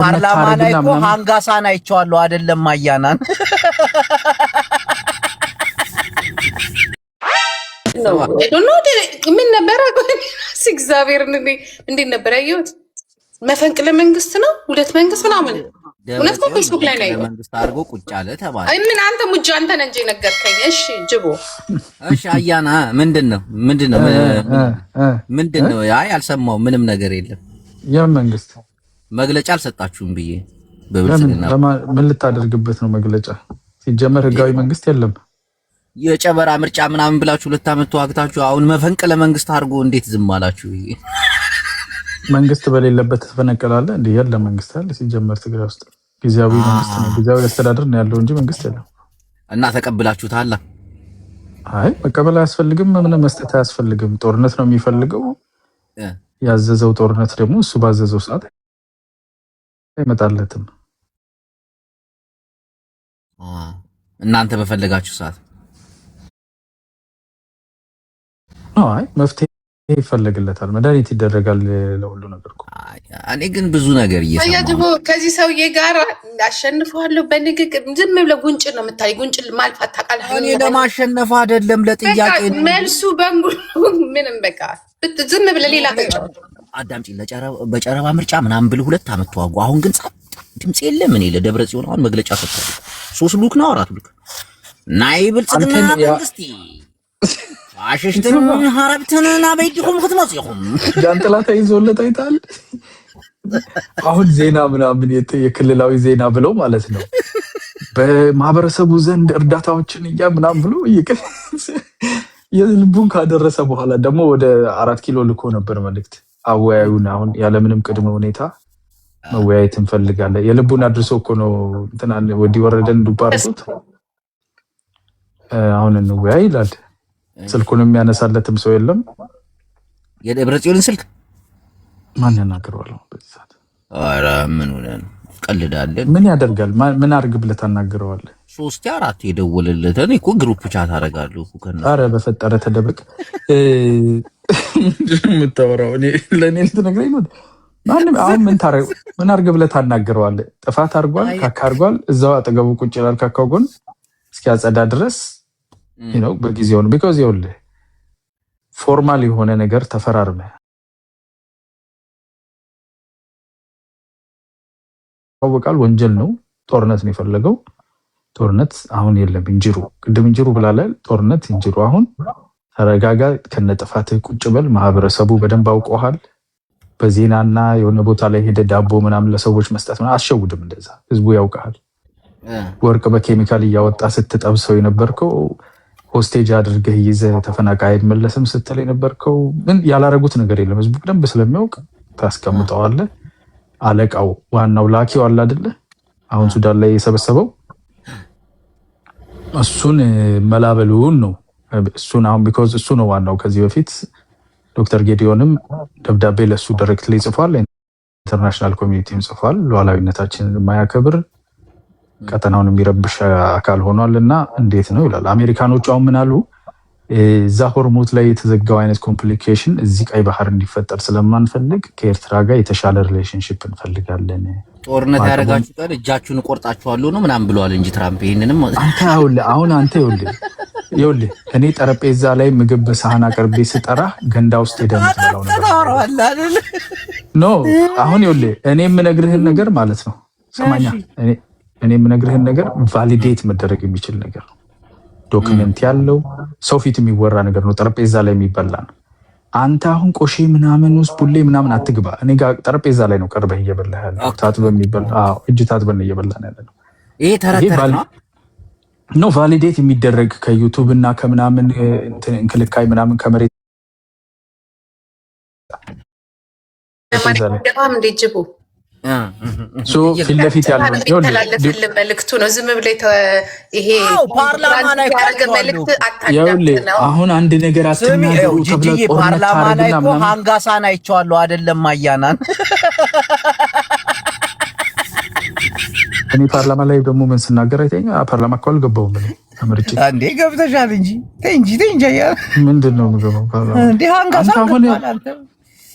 ፓርላማ ላይ እኮ ሃንጋሳን አይቼዋለሁ አይደለም አያናን ነው ምን ነበር እግዚአብሔር እንዴ ነበር ያየሁት መፈንቅለ መንግስት ነው ሁለት መንግስት ምናምን እውነት ነው ፌስቡክ ላይ ነው መንግስት አድርጎ ቁጭ አለ ተባለ ምን አንተ ሙጃ አንተ ነህ እንጂ ነገርከኝ እሺ ጅቦ እሺ አያና ምንድነው አይ አልሰማው ምንም ነገር የለም የመንግስት መግለጫ አልሰጣችሁም ብዬ በብልጽግና ምን ልታደርግበት ነው መግለጫ ሲጀመር ህጋዊ መንግስት የለም የጨበራ ምርጫ ምናምን ብላችሁ 2 አመት ተዋግታችሁ አሁን መፈንቅለ መንግስት አድርጎ እንዴት ዝም አላችሁ መንግስት በሌለበት ተፈነቀላለ እንዴ የለም መንግስት አለ ሲጀመር ትግራይ ውስጥ ጊዜያዊ መንግስት ነው ጊዜያዊ አስተዳደር ነው ያለው እንጂ መንግስት የለም እና ተቀብላችሁታል አይ መቀበል አያስፈልግም ምን መስጠት አያስፈልግም ጦርነት ነው የሚፈልገው ያዘዘው ጦርነት ደግሞ እሱ ባዘዘው ሰዓት አይመጣለትም እናንተ በፈለጋችሁ ሰዓት አይ መፍትሄ ይፈልግለታል መድኃኒት ይደረጋል ለሁሉ ነገር እኮ እኔ ግን ብዙ ነገር እየሰማሁ ከዚህ ሰውዬ ጋር አሸንፈዋለሁ በንግግር ዝም ብለህ ጉንጭ ነው የምታይ ጉንጭ ማልፋት ታውቃለህ እኔ ለማሸነፍ አይደለም ለጥያቄ መልሱ በሙሉ ምንም በቃ ዝም ብለህ ሌላ አዳምጪ በጨረባ ምርጫ ምናምን ብለህ 2 አመት ተዋጉ አሁን ግን ድምጽ የለም እኔ ለደብረ ጽዮን አሁን መግለጫ ሰጥቷል 3 ሉክ ነው 4 ሉክ ናይ ብልጽግና መንግስቲ አሽሽተን ሀረብተና በይድኩም ከተማጽኩም ጃንጥላ ተይዞለት አይታል አሁን ዜና ምናምን የክልላዊ ዜና ብለው ማለት ነው በማህበረሰቡ ዘንድ እርዳታዎችን ምናምን ብሎ የልቡን ካደረሰ በኋላ ደግሞ ወደ 4 ኪሎ ልኮ ነበር መልእክት አወያዩን አሁን ያለምንም ቅድመ ሁኔታ መወያየት እንፈልጋለን የልቡን አድርሶ እኮ ነው እንትና ወዲ ወረደን ዱባርቱት አሁን እንወያይ ይላል ስልኩን የሚያነሳለትም ሰው የለም የደብረ ጽዮንን ስልክ ማን ያናግረዋል በዛት አረ ምን ሆነ ቀልዳለን ምን ያደርጋል ምን አርግ ብለህ ታናግረዋለህ 3 4 የደወለለት እኔ እኮ ግሩፕ ቻት አደርጋለሁ እኮ ከነ አረ በፈጠረ ተደበቅ ምታወራው እኔ ለኔ ልትነግረኝ ነው ማንም አሁን ምን አርግ ብለህ ታናግረዋለህ ጥፋት አርጓል ካካ አርጓል እዛው አጠገቡ ቁጭ ይላል ካካው ጎን እስኪያጸዳ ድረስ በጊዜው ነው because ይኸውልህ ፎርማል የሆነ ነገር ተፈራርመ አወቃል ወንጀል ነው ጦርነት ነው የፈለገው ጦርነት አሁን የለም እንጅሩ ቅድም እንጅሩ ብላለ ጦርነት እንጅሩ አሁን ተረጋጋ ከነጥፋትህ ቁጭ በል ማህበረሰቡ በደንብ አውቀዋል በዜናና የሆነ ቦታ ላይ ሄደ ዳቦ ምናምን ለሰዎች መስጠት ማለት አሸውድም እንደዛ ህዝቡ ያውቃል ወርቅ በኬሚካል ያወጣ ስትጠብሰው የነበርከው ሆስቴጅ አድርገህ ይዘህ ተፈናቃይ አይመለስም ስትል የነበርከው ምን ያላረጉት ነገር የለም ህዝቡ በደንብ ስለሚያውቅ ታስቀምጠዋለህ አለቃው ዋናው ላኪው አለ አይደለ አሁን ሱዳን ላይ የሰበሰበው እሱን መላበሉን ነው እሱን አሁን because እሱ ነው ዋናው ከዚህ በፊት ዶክተር ጌዲዮንም ደብዳቤ ለሱ ዳይሬክትሊ ጽፏል ኢንተርናሽናል ኮሚኒቲም ጽፏል ሉዓላዊነታችንን የማያከብር ቀጠናውን የሚረብሽ አካል ሆኗልና እንዴት ነው ይላል አሜሪካኖቹ አሁን ምን አሉ እዛ ሆርሙዝ ላይ የተዘጋው አይነት ኮምፕሊኬሽን እዚህ ቀይ ባህር እንዲፈጠር ስለማንፈልግ ከኤርትራ ጋር የተሻለ ሪሌሽንሺፕ እንፈልጋለን ጦርነት ያረጋችሁ ጋር እጃችሁን ቆርጣችኋል ነው ምናምን ብለዋል እንጂ ትራምፕ ይሄንንም አንተ ይኸውልህ እኔ ጠረጴዛ ላይ ምግብ በሳህን አቅርቤ ስጠራ ገንዳ ውስጥ ሄደን ተባለው ነገር ኖ አሁን ይኸውልህ እኔ የምነግርህን ነገር ማለት ነው ሰማኛ እኔ የምነግርህን ነገር ቫሊዴት መደረግ የሚችል ነገር ነው ዶክመንት ያለው ሰው ፊት የሚወራ ነገር ነው ጠረጴዛ ላይ የሚበላ ነው አንተ አሁን ቆሼ ምናምን ውስጥ ቡሌ ምናምን አትግባ እኔ ጋር ጠረጴዛ ላይ ነው ቀርበህ እየበላህ ያለው ታጥበህ የሚበላ እጅ ታጥበህ እየበላህ ያለው ይሄ ተረተረ ነው ኖ ቫሊዴት የሚደረግ ከዩቲዩብ እና ከምናምን እንክልካይ ምናምን ከመሬት ለማንኛውም እንደጅቡ ፊት ለፊት ያለው ይኸውልህ መልክቱ ነው ዝም ብለህ ይሄ ፓርላማ ላይ መልክት አታውቅም አሁን አንድ ነገር አትናገሩ ተብሎ ፓርላማ ላይ እኮ ሃንጋሳን አይቼዋለሁ አይደለም አያናን እኔ ፓርላማ ላይ ደግሞ ምን ስናገር አይተኛ ፓርላማ እኮ አልገባሁም ተመርጬ እንዴ ገብተሻል እንጂ ተይ ያ ምንድነው የምገባው ፓርላማ እንዴ ሃንጋሳን አንተ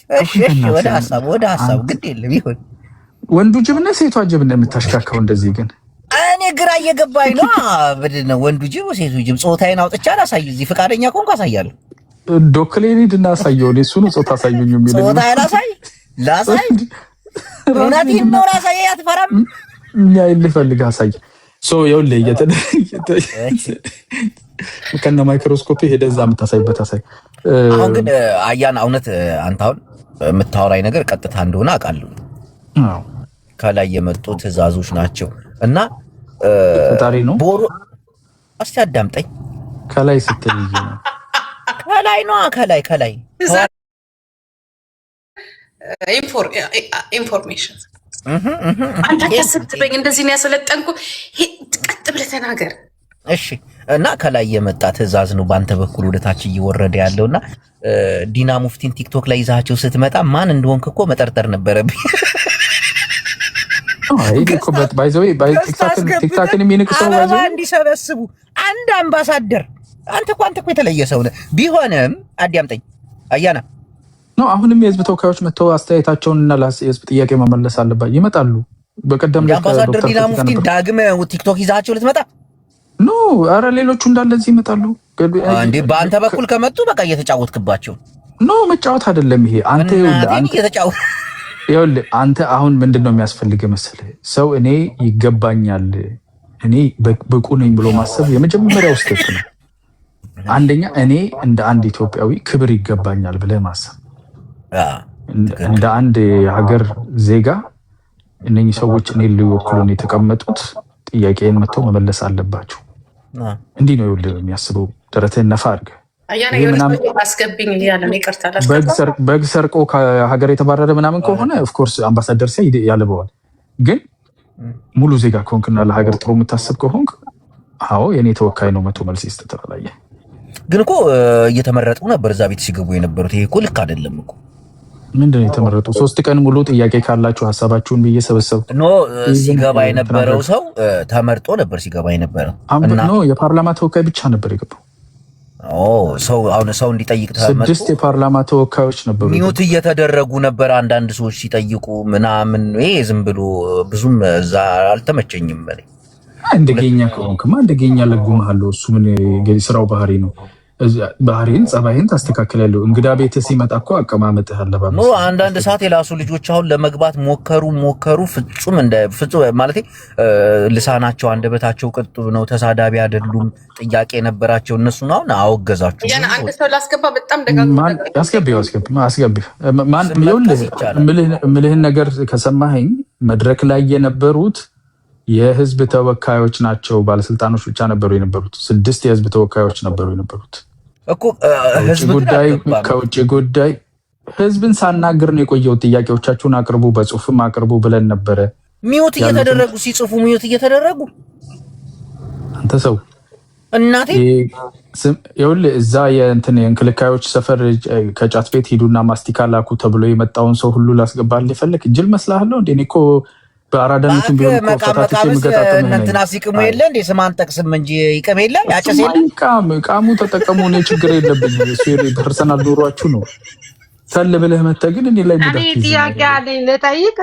እሺ ወደ ሐሳብ ግድ የለም ይሁን ወንዱ ጅብ ነህ ሴቷ ጅብ ነህ የምታሽካካው እንደዚህ? ግን እኔ ግራ እየገባኝ ነው። ምንድን ነው ወንዱ ጅብ ሴቱ ጅብ? ጾታዬን አውጥቼ አላሳይ። እዚህ ፈቃደኛ ከሆንኩ አሳያለሁ። ዶክሌኒ ድናሳየው እሱ ነው ጾታ አሳዩኝ የሚል ጾታዬን ላሳይ እውነቴን ነው ላሳይ። አትፈራም? ልፈልግ አሳይ። ይኸውልህ ከነ ማይክሮስኮፕ ሄደህ እዛ የምታሳይበት አሳይ። አሁን ግን አያና እውነት አንተ አሁን የምታወራኝ ነገር ቀጥታ እንደሆነ አውቃለሁ። ከላይ የመጡ ትዕዛዞች ናቸው እና ፈጣሪ ነው። እስቲ አዳምጠኝ። ከላይ ስትል ከላይ ነው ከላይ ኢንፎርሜሽን አንተ ከስትበኝ እንደዚህ ነው ያሰለጠንኩ። ቀጥ ብለህ ተናገር እሺ። እና ከላይ የመጣ ትዕዛዝ ነው በአንተ በኩል ወደታች እየወረደ ያለውና ዲና ሙፍቲን ቲክቶክ ላይ ይዛቸው ስትመጣ ማን እንደሆንክ እኮ መጠርጠር ነበረብኝ። ቲክታክን የሚንቅሰው እንዲሰበስቡ አንድ አምባሳደር አንተ እኮ የተለየ ሰው ነህ። ቢሆንም አዳምጠኝ አያና ነው። አሁንም የህዝብ ተወካዮች መጥተው አስተያየታቸውንና የህዝብ ጥያቄ መመለስ አለባቸው። ይመጣሉ። በቀደም አምባሳደር ዲና ሙፍቲን ዳግመ ቲክቶክ ይዛቸው ልትመጣ ኖ፣ አረ ሌሎቹ እንዳለ እዚህ ይመጣሉ። እንዴ በአንተ በኩል ከመጡ በቃ እየተጫወትክባቸው ኖ። መጫወት አይደለም ይሄ። አንተ ይኸውልህ አንተ አሁን ምንድነው የሚያስፈልገው መሰለህ? ሰው እኔ ይገባኛል እኔ ብቁ ነኝ ብሎ ማሰብ የመጀመሪያው ስቴፕ ነው። አንደኛ እኔ እንደ አንድ ኢትዮጵያዊ ክብር ይገባኛል ብለህ ማሰብ፣ እንደ አንድ ሀገር ዜጋ እነኚህ ሰዎች እኔ ሊወክሉን የተቀመጡት ጥያቄን መጥተው መመለስ አለባቸው። እንዲህ ነው ይኸውልህ የሚያስበው። ደረትህን ነፋ አድርገህ በግ ሰርቆ ከሀገር የተባረረ ምናምን ከሆነ ኦፍኮርስ አምባሳደር ሲያይ ያልበዋል። ግን ሙሉ ዜጋ ከሆንክና ለሀገር ጥሩ የምታስብ ከሆንክ አዎ የኔ ተወካይ ነው መቶ መልስ ይስጥ ትላለህ። ግን እኮ እየተመረጡ ነበር እዛ ቤት ሲገቡ የነበሩት። ይሄ እኮ ልክ አይደለም እኮ። ምንድን ነው የተመረጡ? 3 ቀን ሙሉ ጥያቄ ካላችሁ ሀሳባችሁን ብዬ ሰበሰብኩ። ኖ ሲገባ የነበረው ሰው ተመርጦ ነበር ሲገባ የነበረው ኖ የፓርላማ ተወካይ ብቻ ነበር የገባው። ሰው እንዲጠይቅ ተመረጡ። 6 የፓርላማ ተወካዮች ነበሩ። ሚዩት እየተደረጉ ነበር አንዳንድ ሰዎች ሲጠይቁ ምናምን። ይሄ ዝም ብሎ ብዙም እዛ አልተመቸኝም። እንደገኛ ከሆንክማ እንደገኛ ለጉምሃለሁ። እሱ ምን ስራው ባህሪ ነው። ባህሪን ጸባይን ታስተካክላለህ። እንግዳ ቤት ሲመጣ እኮ አቀማመጥህ አለባበስ ነው። አንዳንድ ሰዓት የላሱ ልጆች አሁን ለመግባት ሞከሩ ፍጹም ማለት ልሳናቸው አንደበታቸው ቅጡ ነው። ተሳዳቢ አይደሉም። ጥያቄ ነበራቸው። እነሱን አሁን አወገዛችሁ። ያን አንድ ሰው ላስገባ በጣም ደጋግሞ አስገቢ ምልህን ነገር ከሰማኸኝ መድረክ ላይ የነበሩት የህዝብ ተወካዮች ናቸው። ባለስልጣኖች ብቻ ነበሩ የነበሩት። 6 የህዝብ ተወካዮች ነበሩ የነበሩት እኮ። ህዝብ ከውጭ ጉዳይ ህዝብን ሳናግር ነው የቆየው። ጥያቄዎቻችሁን አቅርቡ፣ በጽሁፍም አቅርቡ ብለን ነበረ። ሚዩት እየተደረጉ ሲጽፉ ሚዩት እየተደረጉ አንተ ሰው እናቴ ይኸውልህ እዛ የእንክልካዮች ሰፈር ከጫት ቤት ሂዱና ማስቲካ ላኩ ተብሎ የመጣውን ሰው ሁሉ ላስገባልህ የፈለክ እጅል መስልሃለሁ እንዴ? እኔ እኮ በአራዳነቱም ቢሆን እኮ ፈታትቼ የምገጣጠም እንትና ሲቅሙ የለ እንዴ? ስማን ጠቅስም እንጂ ይቅም የለ ያጨስ የለ። ቃሙ ተጠቀሙ፣ እኔ ችግር የለብኝ። እሱ ፐርሰናል ኑሯችሁ ነው። ሰል ብለህ መተህ ግን እኔ ላይ እኔ ጥያቄ አለኝ ልጠይቅ።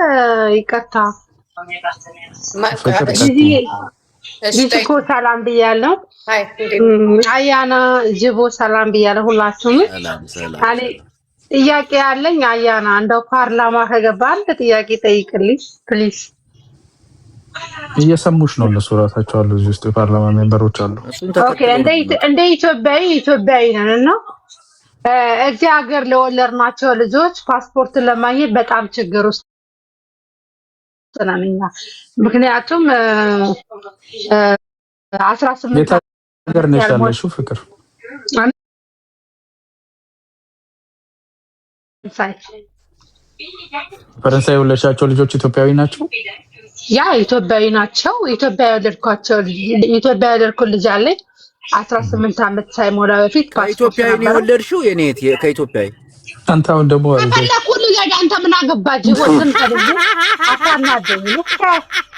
ይቅርታ ቢስኮ ሰላም ብያለሁ። አያና ጅቦ ሰላም ብያለሁ። ሁላችሁም ጥያቄ ያለኝ አያና እንደው ፓርላማ ከገባ አንድ ጥያቄ ጠይቅልኝ ፕሊዝ። እየሰሙሽ ነው እነሱ ራሳቸው አሉ እዚህ ውስጥ የፓርላማ ሜምበሮች አሉ። ኦኬ እንደ ኢትዮጵያዊ ነን እና እዚህ ሀገር ለወለድናቸው ልጆች ፓስፖርት ለማግኘት በጣም ችግር ውስጥ ነን እኛ። ምክንያቱም 18 ሀገር ነሽ ያለሽው ፍቅር ፈረንሳይ የወለድሻቸው ልጆች ኢትዮጵያዊ ናቸው? ያ ኢትዮጵያዊ ናቸው። ኢትዮጵያ የወለድኩት ልጅ አለኝ 18 ዓመት ሳይሞላ በፊት ከኢትዮጵያዊ ነው የወለድሽው? የኔት ከኢትዮጵያዊ አንተ አሁን ደግሞ ሁሉ አንተ ምን አገባጅ? ወጥን ከልጅ አታናደኝ።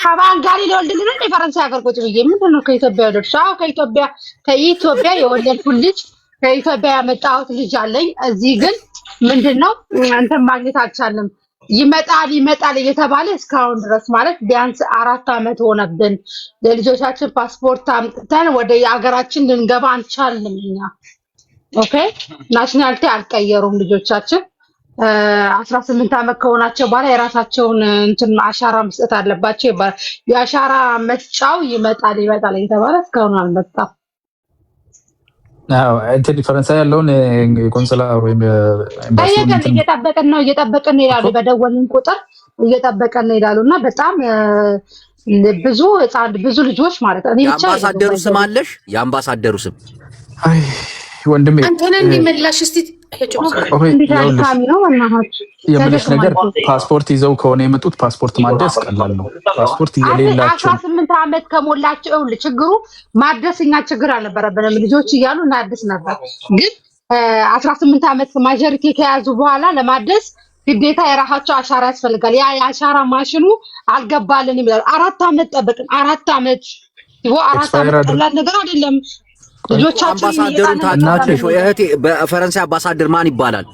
ከባንጋሊ ለወልድልን እንደ ፈረንሳይ ሀገር ቁጭ ብዬ ምንድን ነው ከኢትዮጵያ የወለድሽው? አዎ ከኢትዮጵያ የወለድኩት ልጅ ከኢትዮጵያ ያመጣሁት ልጅ አለኝ። እዚህ ግን ምንድነው እንትን ማግኘት አልቻለም። ይመጣል እየተባለ እስካሁን ድረስ ማለት ቢያንስ 4 ዓመት ሆነብን። ለልጆቻችን ፓስፖርት አምጥተን ወደ የሀገራችን ልንገባ አንቻልንም እኛ። ኦኬ ናሽናሊቲ አልቀየሩም ልጆቻችን። 18 ዓመት ከሆናቸው በኋላ የራሳቸውን እንትን አሻራ መስጠት አለባቸው ይባላል። የአሻራ መስጫው ይመጣል እየተባለ እስካሁን አልመጣም። እንትን ፈረንሳይ ያለውን የቆንስላ ወይም እየጠበቅን ነው ይላሉ። በደወልን ቁጥር እየጠበቅን ነው ይላሉ። እና በጣም ብዙ ልጆች ማለት ነው። የአምባሳደሩ ስም አለሽ? የአምባሳደሩ ስም ወንድሜ አንተን እንዲመላሽ እስቲ የምልሽ ነገር ፓስፖርት ይዘው ከሆነ የመጡት ፓስፖርት ማደስ ቀላል ነው። ፓስፖርት የሌላቸው 18 ዓመት ከሞላቸው ችግሩ ማደስ እኛ ችግር አልነበረብንም። ልጆች እያሉ እናድስ ነበር። ግን 18 ዓመት ማጆሪቲ ከያዙ በኋላ ለማደስ ግዴታ የራሳቸው አሻራ ያስፈልጋል። ያ የአሻራ ማሽኑ አልገባልን ይላል። 4 ዓመት ጠበቅን። 4 ዓመት ቀላል ነገር አይደለም። አምባሳደሩን ታውቂያለሽ ወይ እህቴ? በፈረንሳይ አምባሳደር ማን ይባላል?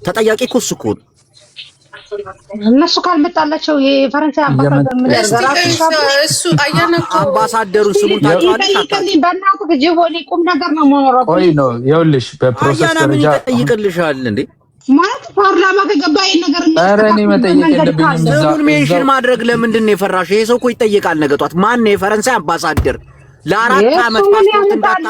ተጠያቂ እኮ እሱ እኮ ነው። እነሱ ካልመጣላቸው የፈረንሳይ አምባሳደር ምን ያደርጋል? እሱ አያነቁ አምባሳደሩን ስሙን ታውቂያለሽ? በእናትህ ጅቦኒ ቁም ነገር ነው የምኖረው። ቆይ ነው ይኸውልሽ፣ በፕሮሰስ ደረጃ ይጠይቅልሻል እንዴ ማለት ፓርላማ ከገባ ይሄን ነገር ኧረ እኔ መጠየቅ የለብኝም። ስሙን ሜንሽን ማድረግ ለምንድን ነው የፈራሽ? ይሄ ሰው እኮ ይጠይቃል ነገ ጧት። ማን ነው የፈረንሳይ አምባሳደር? ለ4 ዓመት ፓስፖርት እንዳታ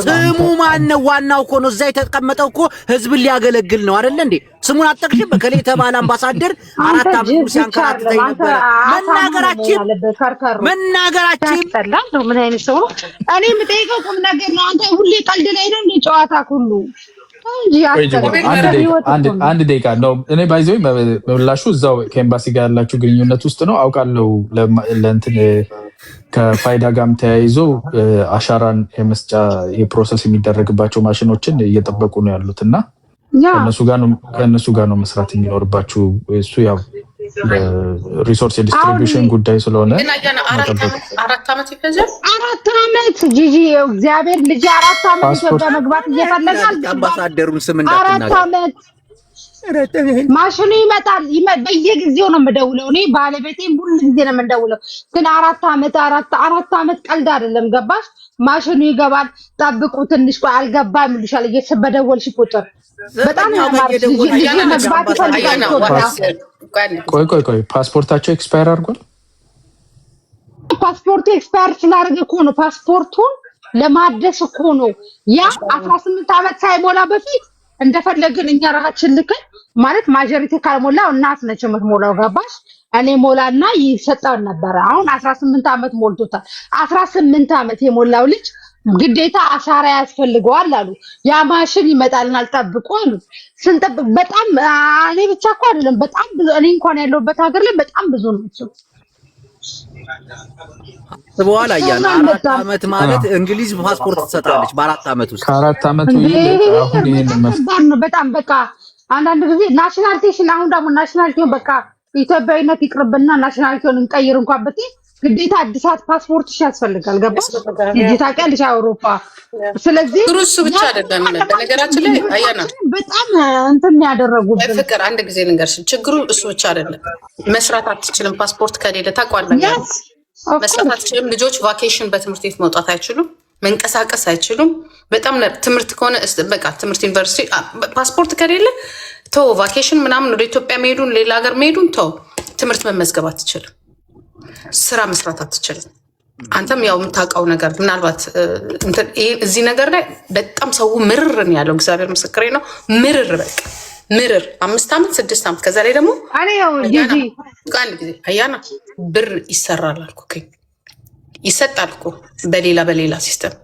ስሙ ማን ነው? ዋናው እኮ ነው። እዛ የተቀመጠው እኮ ህዝብን ሊያገለግል ነው አይደለ እንዴ? ስሙን አጠቅሽም። በከሌ የተባለ አምባሳደር 4 ዓመት ሲያንከራትተኝ ነበር። መናገራችን ጠላው። ምን አይነት ሰው ነው? እኔ የምጠይቀው ቁም ነገር ነው። አንተ ሁሌ ቀልድ ላይ ነው እንደ ጨዋታ ሁሉ አንድ ደቂቃ ነው። እኔ ባይዘው መላሹ እዛው ከኤምባሲ ጋር ያላችሁ ግንኙነት ውስጥ ነው አውቃለሁ። ለእንትን ከፋይዳ ጋርም ተያይዞ አሻራን የመስጫ የፕሮሰስ የሚደረግባቸው ማሽኖችን እየጠበቁ ነው ያሉት እና ከእነሱ ጋር ነው መስራት የሚኖርባችሁ። እሱ ያው ሪሶርስ የዲስትሪቢዩሽን ጉዳይ ስለሆነ 4 ዓመት ይፈጃል። 4 ዓመት ጂጂ እግዚአብሔር ልጅ 4 ዓመት ኢትዮጵያ መግባት እየፈለጋል። አምባሳደሩን ስም እንዳትናገር። 4 ዓመት ማሽኑ ይመጣል። በየጊዜው ነው የምደውለው እኔ ባለቤቴም ሁሉ ጊዜ ነው የምንደውለው። ግን 4 ዓመት ቀልድ አይደለም። ገባሽ? ማሽኑ ይገባል። ጠብቁ ትንሽ ቆይ አልገባም ይልሻል በደወልሽ ቁጥር። በጣም ነው መግባት ይፈልጋል። ቆይ ፓስፖርታቸው ኤክስፓየር አድርጓል። ፓስፖርቱ ኤክስፓየር ስላደረገ እኮ ነው ፓስፖርቱን ለማደስ እኮ ነው። ያ 18 ዓመት ሳይሞላ በፊት እንደፈለግን እኛ ራሳችን ልከን ማለት ማጆሪቲ ካልሞላው እናት ነች የምትሞላው። ገባሽ? እኔ ሞላና ይሰጣል ነበር። አሁን 18 ዓመት ሞልቶታል። 18 ዓመት የሞላው ልጅ ግዴታ አሻራ ያስፈልገዋል አሉ። ያ ማሽን ይመጣልናል ጠብቁ አሉ። ስንጠብቅ በጣም እኔ ብቻ እኮ አይደለም በጣም ብዙ እኔ እንኳን ያለሁበት ሀገር ላይ በጣም ብዙ ናቸው። በኋላ ያና 4 ዓመት ማለት እንግሊዝ ፓስፖርት ትሰጣለች በ4 ዓመት ውስጥ። ከ4 ዓመት አሁን ይሄን በጣም በቃ አንዳንድ ጊዜ ናሽናሊቲሽን አሁን ደግሞ ናሽናሊቲውን በቃ ኢትዮጵያዊነት ይቅርብና ናሽናሊቲውን እንቀይር እንኳን ብትይ ግዴታ አዲሳት ፓስፖርት ያስፈልጋል። ገባሽ? ዲጂታ ቀልሽ አውሮፓ። ስለዚህ ግሩስ ብቻ አይደለም። በነገራችን ላይ አያና በጣም እንትን ያደረጉብን ፍቅር አንድ ጊዜ ልንገርሽ፣ ችግሩ እሱ ብቻ አይደለም። መስራት አትችልም ፓስፖርት ከሌለ ታውቃለህ። መስራት አትችልም። ልጆች ቫኬሽን በትምህርት ቤት መውጣት አይችሉም፣ መንቀሳቀስ አይችሉም። በጣም ትምህርት ከሆነ በቃ ትምህርት ዩኒቨርሲቲ ፓስፖርት ከሌለ ተው፣ ቫኬሽን ምናምን ወደ ኢትዮጵያ መሄዱን ሌላ ሀገር መሄዱን ተው፣ ትምህርት መመዝገብ አትችልም፣ ስራ መስራት አትችልም። አንተም ያው የምታውቀው ነገር ምናልባት እዚህ ነገር ላይ በጣም ሰው ምርርን ያለው እግዚአብሔር ምስክሬ ነው። ምርር በቃ ምርር 5 ዓመት 6 ዓመት ከዛ ላይ ደግሞ አንድ ጊዜ አያና ብር ይሰራል አልኩኝ ይሰጣል እኮ በሌላ ሲስተም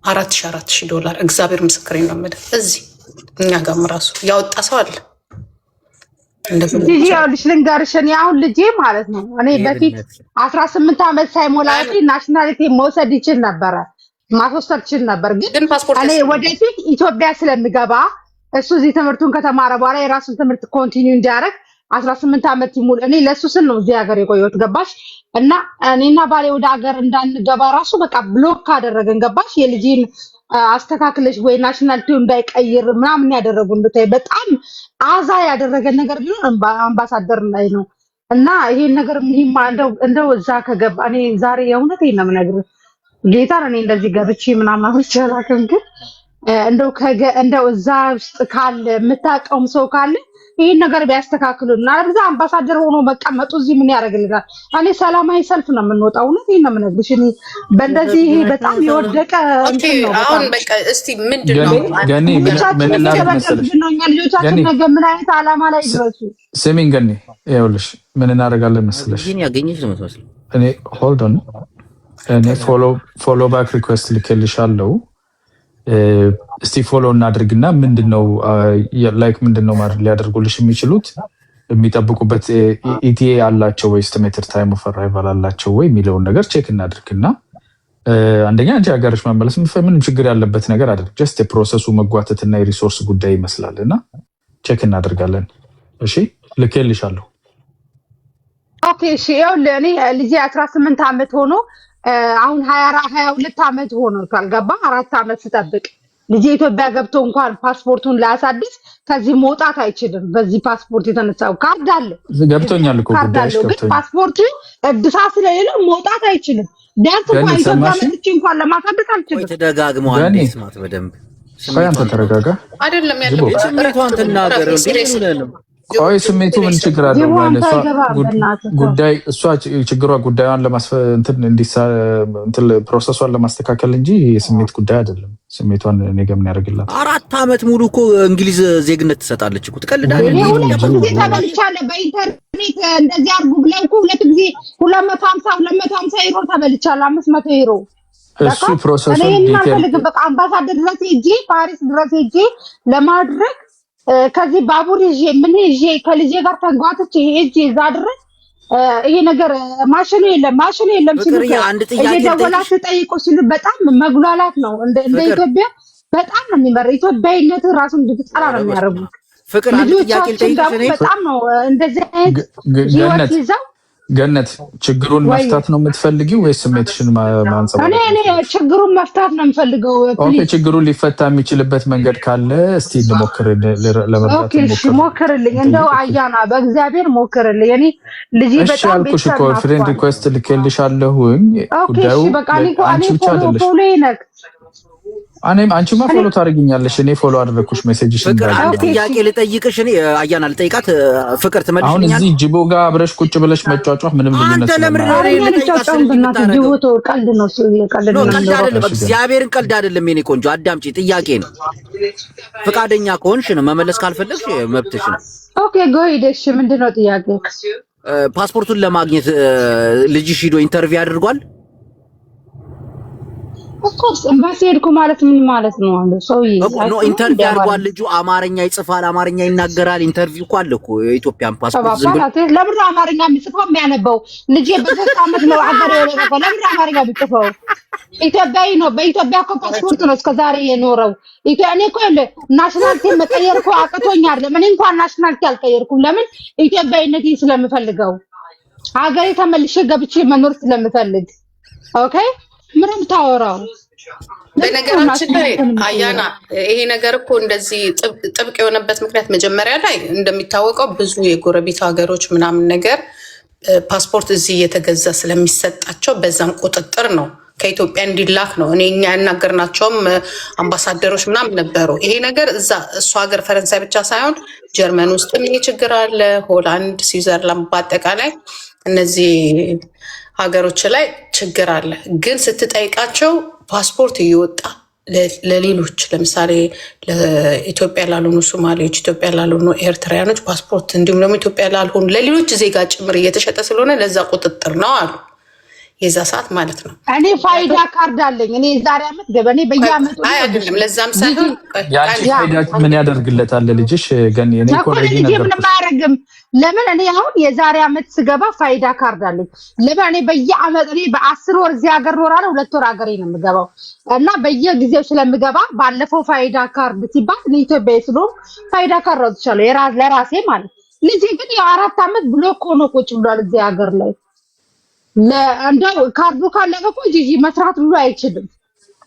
$4,000 እግዚአብሔር ምስክሬ ነው የምልህ። እዚህ እኛ ጋርም ራሱ ያወጣ ሰው አለ። ልጅ ልንገርሽ እኔ አሁን ልጄ ማለት ነው እኔ በፊት 18 ዓመት ሳይሞላ ናሽናሊቲ መውሰድ ይችል ነበረ ማስወሰድ ይችል ነበር። ግን እኔ ወደፊት ኢትዮጵያ ስለሚገባ እሱ እዚህ ትምህርቱን ከተማረ በኋላ የራሱን ትምህርት ኮንቲኒው እንዲያደርግ 18 ዓመት ይሙል እኔ ለሱ ስል ነው እዚህ ሀገር የቆየሁት። ገባሽ? እና እኔና ባሌ ወደ ሀገር እንዳንገባ ራሱ በቃ ብሎክ ካደረገን ገባሽ? የልጅን አስተካክለሽ ወይ ናሽናሊቲው እንዳይቀይር ምናምን ያደረጉን ብታይ በጣም አዛ ያደረገ ነገር ቢሆን አምባሳደር ላይ ነው። እና ይሄን ነገር ምንም እንደው እዛ ከገባ እኔ ዛሬ የእውነት ነው የምነግርህ ጌታን እኔ እንደዚህ ገብቼ ምናምን አልቻላከም። ግን እንደው እዛ ውስጥ ካለ የምታውቀውም ሰው ካለ ይሄን ነገር ቢያስተካክሉና አለበዛ አምባሳደር ሆኖ መቀመጡ እዚህ ምን ያደርግልናል? እኔ ሰላማዊ ሰልፍ ነው የምንወጣው። እውነት ነው የምነግርሽ። እኔ በእንደዚህ ይሄ በጣም የወደቀ እንትን ነው። አሁን በቃ እስቲ ምንድነው ገኒ ምን እናድርግ መሰለሽ? ልጆቻችን ነገ ምን አይነት አላማ ላይ ድረሱ? ስሚኝ ገኒ፣ ይኸውልሽ ምን እናደርጋለን መሰለሽ? ይሄን ያገኘሽ ነው የምትመስለው። እኔ ሆልድ ኦን እኔ ፎሎ ባክ ሪኩዌስት ልኬልሻለሁ። እስቲ ፎሎ እናድርግና ምንድነው ላይክ ምንድነው ማለት ሊያደርጉልሽ የሚችሉት የሚጠብቁበት ኢቲኤ አላቸው ወይ ኤስቲሜትድ ታይም ኦፍ አራይቫል አላቸው ወይ የሚለውን ነገር ቼክ እናድርግና አንደኛ አንቺ ሀገርሽ መመለስ ምንም ችግር ያለበት ነገር አይደለም። ጀስት የፕሮሰሱ መጓተትና የሪሶርስ ጉዳይ ይመስላልና ቼክ እናደርጋለን። እሺ ልኬልሻለሁ። ኦኬ እሺ። ይኸውልህ እኔ ልጄ 18 ዓመት ሆኖ አሁን 22 ዓመት ሆኖታል። ገባ 4 ዓመት ስጠብቅ ልጄ ኢትዮጵያ ገብቶ እንኳን ፓስፖርቱን ላያሳድስ ከዚህ መውጣት አይችልም። በዚህ ፓስፖርት የተነሳው ካርድ አለ ገብቶኛል እኮ ጉዳይሽ ግን ፓስፖርቱ እድሳት ስለሌለው መውጣት አይችልም። ዳንስ እንኳን ኢትዮጵያ መጥቼ እንኳን ለማሳደስ አልችልም። ወይ ተደጋግሞ አንዴ ስማት በደንብ አንተ ተረጋጋ። አይደለም ያለው ስሜቷን ትናገር ነው። ቆይ ስሜቱ ምን ችግር አለው? ማለት ጉዳይ እሷ ችግሯ ጉዳዩን እንትን ፕሮሰሷን ለማስተካከል እንጂ የስሜት ጉዳይ አይደለም። ስሜቷን እኔ ጋር ምን ያደርግላት? 4 ዓመት ሙሉ እኮ እንግሊዝ ዜግነት ትሰጣለች እኮ ትቀልዳለች። ተበልቻለሁ በኢንተርኔት እንደዚህ አድርጉ ብለው እኮ 2 ጊዜ 250 ዩሮ ተበልቻለሁ። 500 ዩሮ እሱ ፕሮሰሱ ዲቴል በቃ አምባሳደር ድረስ ሄጄ ፓሪስ ድረስ ሄጄ ለማድረግ ከዚህ ባቡር ይዤ ምን ይዤ ከልጄ ጋር ተጓትቼ ሄጄ እዛ ድረስ ይሄ ነገር ማሽኑ የለም ሲሉ እየደወላችሁ ጠይቁ ሲሉ በጣም መጉላላት ነው። እንደ ኢትዮጵያ በጣም ነው የሚመራ ኢትዮጵያዊነት ራሱን እንድትጠራ ነው የሚያደርጉት። ፍቅር አንድ ጥያቄ ልጠይቅሽ በጣም ነው እንደዚህ አይነት ህይወት ይዘው ገነት ችግሩን መፍታት ነው የምትፈልጊው ወይስ ስሜትሽን ማንጸባረቅ? እኔ ችግሩን መፍታት ነው የምፈልገው። ኦኬ ችግሩን ሊፈታ የሚችልበት መንገድ ካለ እስቲ እንሞክር፣ ለመርዳት ኦኬ እሺ ሞክርልኝ፣ እንደው አያና በእግዚአብሔር ሞክርልኝ። እኔ ልጅ በጣም አልኩሽ እኮ ፍሬንድ ሪኩዌስት ልኬልሻለሁኝ። ጉዳዩ አንቺ ብቻ አይደለሽ። አንቺማ ፎሎ ታደርጊኛለሽ፣ እኔ ፎሎ አደረኩሽ ሜሴጅሽን። ፍቅር አንድ ጥያቄ ልጠይቅሽ፣ እኔ አያና ልጠይቃት፣ ፍቅር ትመልሽልኛል። አሁን እዚህ ጅቦ ጋር አብረሽ ቁጭ ብለሽ መጫጫህ ምንም ልዩነት የለም። እግዚአብሔርን ቀልድ አይደለም የኔ ቆንጆ፣ አዳምጪ። ጥያቄ ነው። ፈቃደኛ ከሆንሽ ነው፣ መመለስ ካልፈለግሽ መብትሽ ነው። ኦኬ ጎይደሽ ምንድነው ጥያቄ? ፓስፖርቱን ለማግኘት ልጅሽ ሂዶ ኢንተርቪው አድርጓል? ኦፍኮርስ ኤምባሲ ሄድኩ ማለት ምን ማለት ነው? አለ ሰውዬ ነው ኢንተርቪው አድርጓል። ልጁ አማርኛ ይጽፋል፣ አማርኛ ይናገራል። ኢንተርቪው እኮ አለ እኮ የኢትዮጵያን ፓስፖርት ዝም ብሎ ለምን አማርኛ የሚጽፈው የሚያነበው ልጄ በ3 ዓመት ነው ሀገር የወለደው። ለምን አማርኛ የሚጽፈው? ኢትዮጵያዊ ነው። በኢትዮጵያ እኮ ፓስፖርት ነው እስከዛሬ የኖረው። እኔ እኮ ናሽናሊቲ መቀየር እኮ አቅቶኛል። ለምን እንኳን ናሽናሊቲ አልቀየርኩም? ለምን ኢትዮጵያዊነቴን ስለምፈልገው ሀገሬ ተመልሼ ገብቼ መኖር ስለምፈልግ። ኦኬ ምንም ታወራው። በነገራችን ላይ አያና ይሄ ነገር እኮ እንደዚህ ጥብቅ የሆነበት ምክንያት መጀመሪያ ላይ እንደሚታወቀው ብዙ የጎረቤት ሀገሮች ምናምን ነገር ፓስፖርት እዚህ እየተገዛ ስለሚሰጣቸው በዛም ቁጥጥር ነው ከኢትዮጵያ እንዲላክ ነው። እኛ ያናገርናቸውም አምባሳደሮች ምናምን ነበሩ። ይሄ ነገር እዛ እሱ ሀገር ፈረንሳይ ብቻ ሳይሆን ጀርመን ውስጥም ይሄ ችግር አለ፣ ሆላንድ፣ ስዊዘርላንድ በአጠቃላይ እነዚህ ሀገሮች ላይ ችግር አለ። ግን ስትጠይቃቸው ፓስፖርት እየወጣ ለሌሎች ለምሳሌ ለኢትዮጵያ ላልሆኑ ሶማሌዎች፣ ኢትዮጵያ ላልሆኑ ኤርትራውያኖች ፓስፖርት እንዲሁም ደግሞ ኢትዮጵያ ላልሆኑ ለሌሎች ዜጋ ጭምር እየተሸጠ ስለሆነ ለዛ ቁጥጥር ነው አሉ። የዛ ሰዓት ማለት ነው። እኔ ፋይዳ ካርድ አለኝ። እኔ ዛሬ አመት ገበኔ በየአመቱ አይደለም ለዛም ሳይሆን ያቺ ፋይዳ ምን ያደርግለታል ልጅሽ? ገን እኔ ኮሬዲ ነገር ምንም አያደርግም። ለምን እኔ አሁን የዛሬ አመት ስገባ ፋይዳ ካርድ አለኝ። ለምን እኔ በየአመት እኔ በ10 ወር እዚህ ሀገር ኖራለሁ፣ 2 ወር ሀገሬ ነው የምገባው እና በየጊዜው ስለምገባ ባለፈው ፋይዳ ካርድ ሲባል ለኢትዮጵያ ስለሆነ ፋይዳ ካርድ አውጥቻለሁ ለራሴ ማለት። ልጄ ግን የ4 አመት ብሎክ ሆኖ ቁጭ ብሏል እዚህ ሀገር ላይ። እንደው ካርዱ ካለፈ እኮ ጂጂ መስራት ብሎ አይችልም።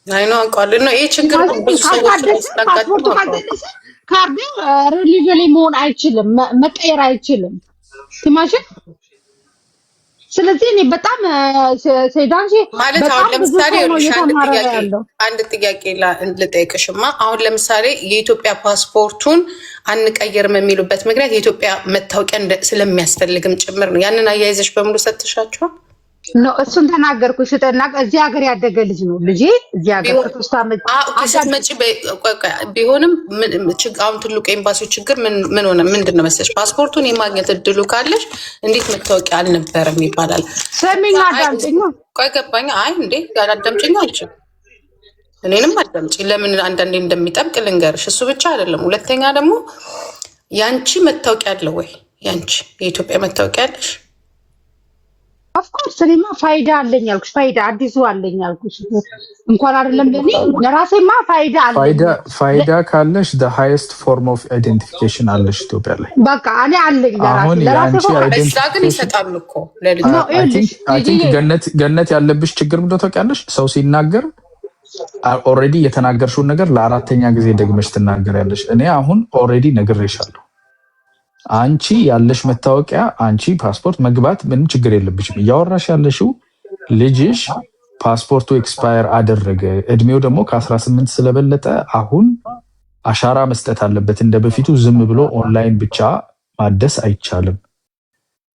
አይኖ አውቃለሁ ነው ይሄ ችግር ነው። ብዙ ሰዎች ፓስፖርቱ ካልተደሰ ካርዱ ሪሊቨሊ መሆን አይችልም፣ መቀየር አይችልም። ትማሽን ስለዚህ እኔ በጣም ሰይዳንጂ ማለት አሁን ለምሳሌ አንድ ጥያቄ ልጠይቅሽማ። አሁን ለምሳሌ የኢትዮጵያ ፓስፖርቱን አንቀየርም የሚሉበት ምክንያት የኢትዮጵያ መታወቂያ ስለሚያስፈልግም ጭምር ነው። ያንን አያይዘሽ በሙሉ ሰጥሻቸዋል? ነው እሱን ተናገርኩ። ስጠናቅ እዚህ ሀገር ያደገ ልጅ ነው ልጄ። እዚህ ሀገር ከሶስት ዓመት ስትመጪ ቢሆንም አሁን ትልቁ ኤምባሲው ችግር ምን ሆነ? ምንድን ነው መሰለሽ ፓስፖርቱን የማግኘት እድሉ ካለሽ እንዴት መታወቂያ አልነበረም ይባላል። ሰሚኝ አዳምጪኝ። ቆይ ገባኝ። አይ እንዴ አዳምጪኝ አልችልም። እኔንም አዳምጪ። ለምን አንዳንዴ እንደሚጠብቅ ልንገርሽ። እሱ ብቻ አይደለም። ሁለተኛ ደግሞ ያንቺ መታወቂያ አለ ወይ? ያንቺ የኢትዮጵያ መታወቂያ አለሽ? ኦፍኮርስ እኔማ ፋይዳ አለኝ አልኩሽ። ፋይዳ አዲሱ አለኝ አልኩሽ። እንኳን አይደለም ለኔ ለራሴማ ፋይዳ አለኝ። ፋይዳ ካለሽ the highest form of identification አለሽ ኢትዮጵያ ላይ። በቃ እኔ አለኝ ለራሴ እዛ ግን ይሰጣሉ እኮ I think ገነት ያለብሽ ችግር ምንድነው ታውቂያለሽ? ሰው ሲናገር ኦልሬዲ የተናገርሽውን ነገር ለአራተኛ ጊዜ ደግመሽ ትናገሪያለሽ። እኔ አሁን ኦልሬዲ ነግሬሻለሁ። አንቺ ያለሽ መታወቂያ አንቺ ፓስፖርት መግባት ምንም ችግር የለብሽም። እያወራሽ ያለሽው ልጅሽ ፓስፖርቱ ኤክስፓየር አደረገ፣ እድሜው ደግሞ ከ18 ስለበለጠ አሁን አሻራ መስጠት አለበት። እንደ በፊቱ ዝም ብሎ ኦንላይን ብቻ ማደስ አይቻልም።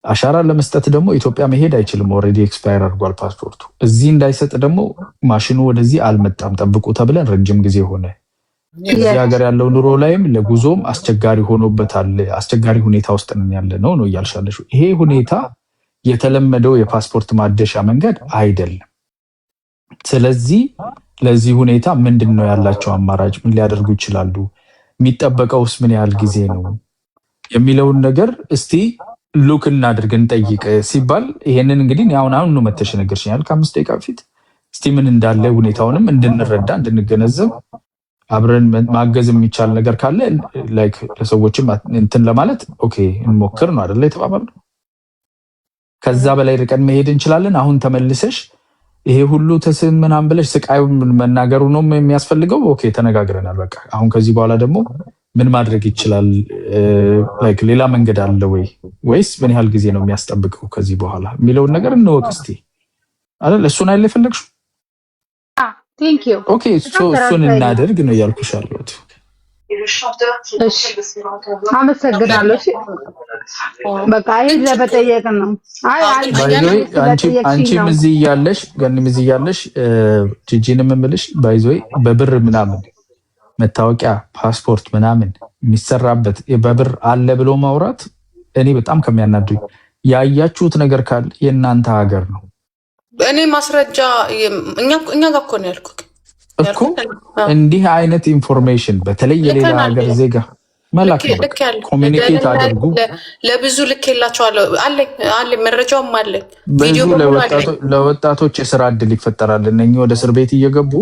አሻራ ለመስጠት ደግሞ ኢትዮጵያ መሄድ አይችልም። ኦልሬዲ ኤክስፓየር አድርጓል ፓስፖርቱ። እዚህ እንዳይሰጥ ደግሞ ማሽኑ ወደዚህ አልመጣም ጠብቁ ተብለን ረጅም ጊዜ ሆነ። እዚህ ሀገር ያለው ኑሮ ላይም ለጉዞም አስቸጋሪ ሆኖበታል። አስቸጋሪ ሁኔታ ውስጥ ነን ያለ ነው እያልሻለሽ። ይሄ ሁኔታ የተለመደው የፓስፖርት ማደሻ መንገድ አይደለም። ስለዚህ ለዚህ ሁኔታ ምንድነው ያላቸው አማራጭ? ምን ሊያደርጉ ይችላሉ? የሚጠበቀውስ ምን ያህል ጊዜ ነው የሚለውን ነገር እስቲ ሉክ እናድርግ እንጠይቅ ሲባል ይሄንን እንግዲህ አሁን ነው መተሽ ነገርሽኛል ከ5 ደቂቃ በፊት። እስቲ ምን እንዳለ ሁኔታውንም እንድንረዳ እንድንገነዘብ አብረን ማገዝ የሚቻል ነገር ካለ ላይክ ለሰዎችም እንትን ለማለት ኦኬ እንሞክር ነው አይደል የተባባልነው። ከዛ በላይ ርቀን መሄድ እንችላለን። አሁን ተመልሰሽ ይሄ ሁሉ ተስም ምናምን ብለሽ ስቃዩ መናገሩ ነው የሚያስፈልገው። ኦኬ ተነጋግረናል። በቃ አሁን ከዚህ በኋላ ደግሞ ምን ማድረግ ይችላል? ላይክ ሌላ መንገድ አለ ወይ ወይስ ምን ያህል ጊዜ ነው የሚያስጠብቀው ከዚህ በኋላ የሚለውን ነገር እንወቅ እስቲ አይደል? እሱን አይደል የፈለግሽው? ቴንክ ዩ ኦኬ እሱን እናደርግ ነው ያልኩሽ አለሁት። እሺ አመሰግናለሁ። እሺ በቃ ይሄ ለበጠየቅ ነው። አንቺም እዚህ እያለሽ ገንም እዚህ እያለሽ ጂጂንም እምልሽ ባይዞይ በብር ምናምን መታወቂያ ፓስፖርት ምናምን የሚሰራበት በብር አለ ብሎ ማውራት እኔ በጣም ከሚያናዱኝ። ያያችሁት ነገር ካለ የእናንተ ሀገር ነው። እኔ ማስረጃ እኛ ጋር እኮ ነው ያልኩት እኮ እንዲህ አይነት ኢንፎርሜሽን በተለይ የሌላ ሀገር ዜጋ መላክ ነው። ኮሚኒኬት አድርጉ። ለብዙ ልክ የላቸዋለሁ አለኝ መረጃውም አለኝ። ቪዲዮ ለወጣቶች የስራ እድል ይፈጠራል። እነኚህ ወደ እስር ቤት እየገቡ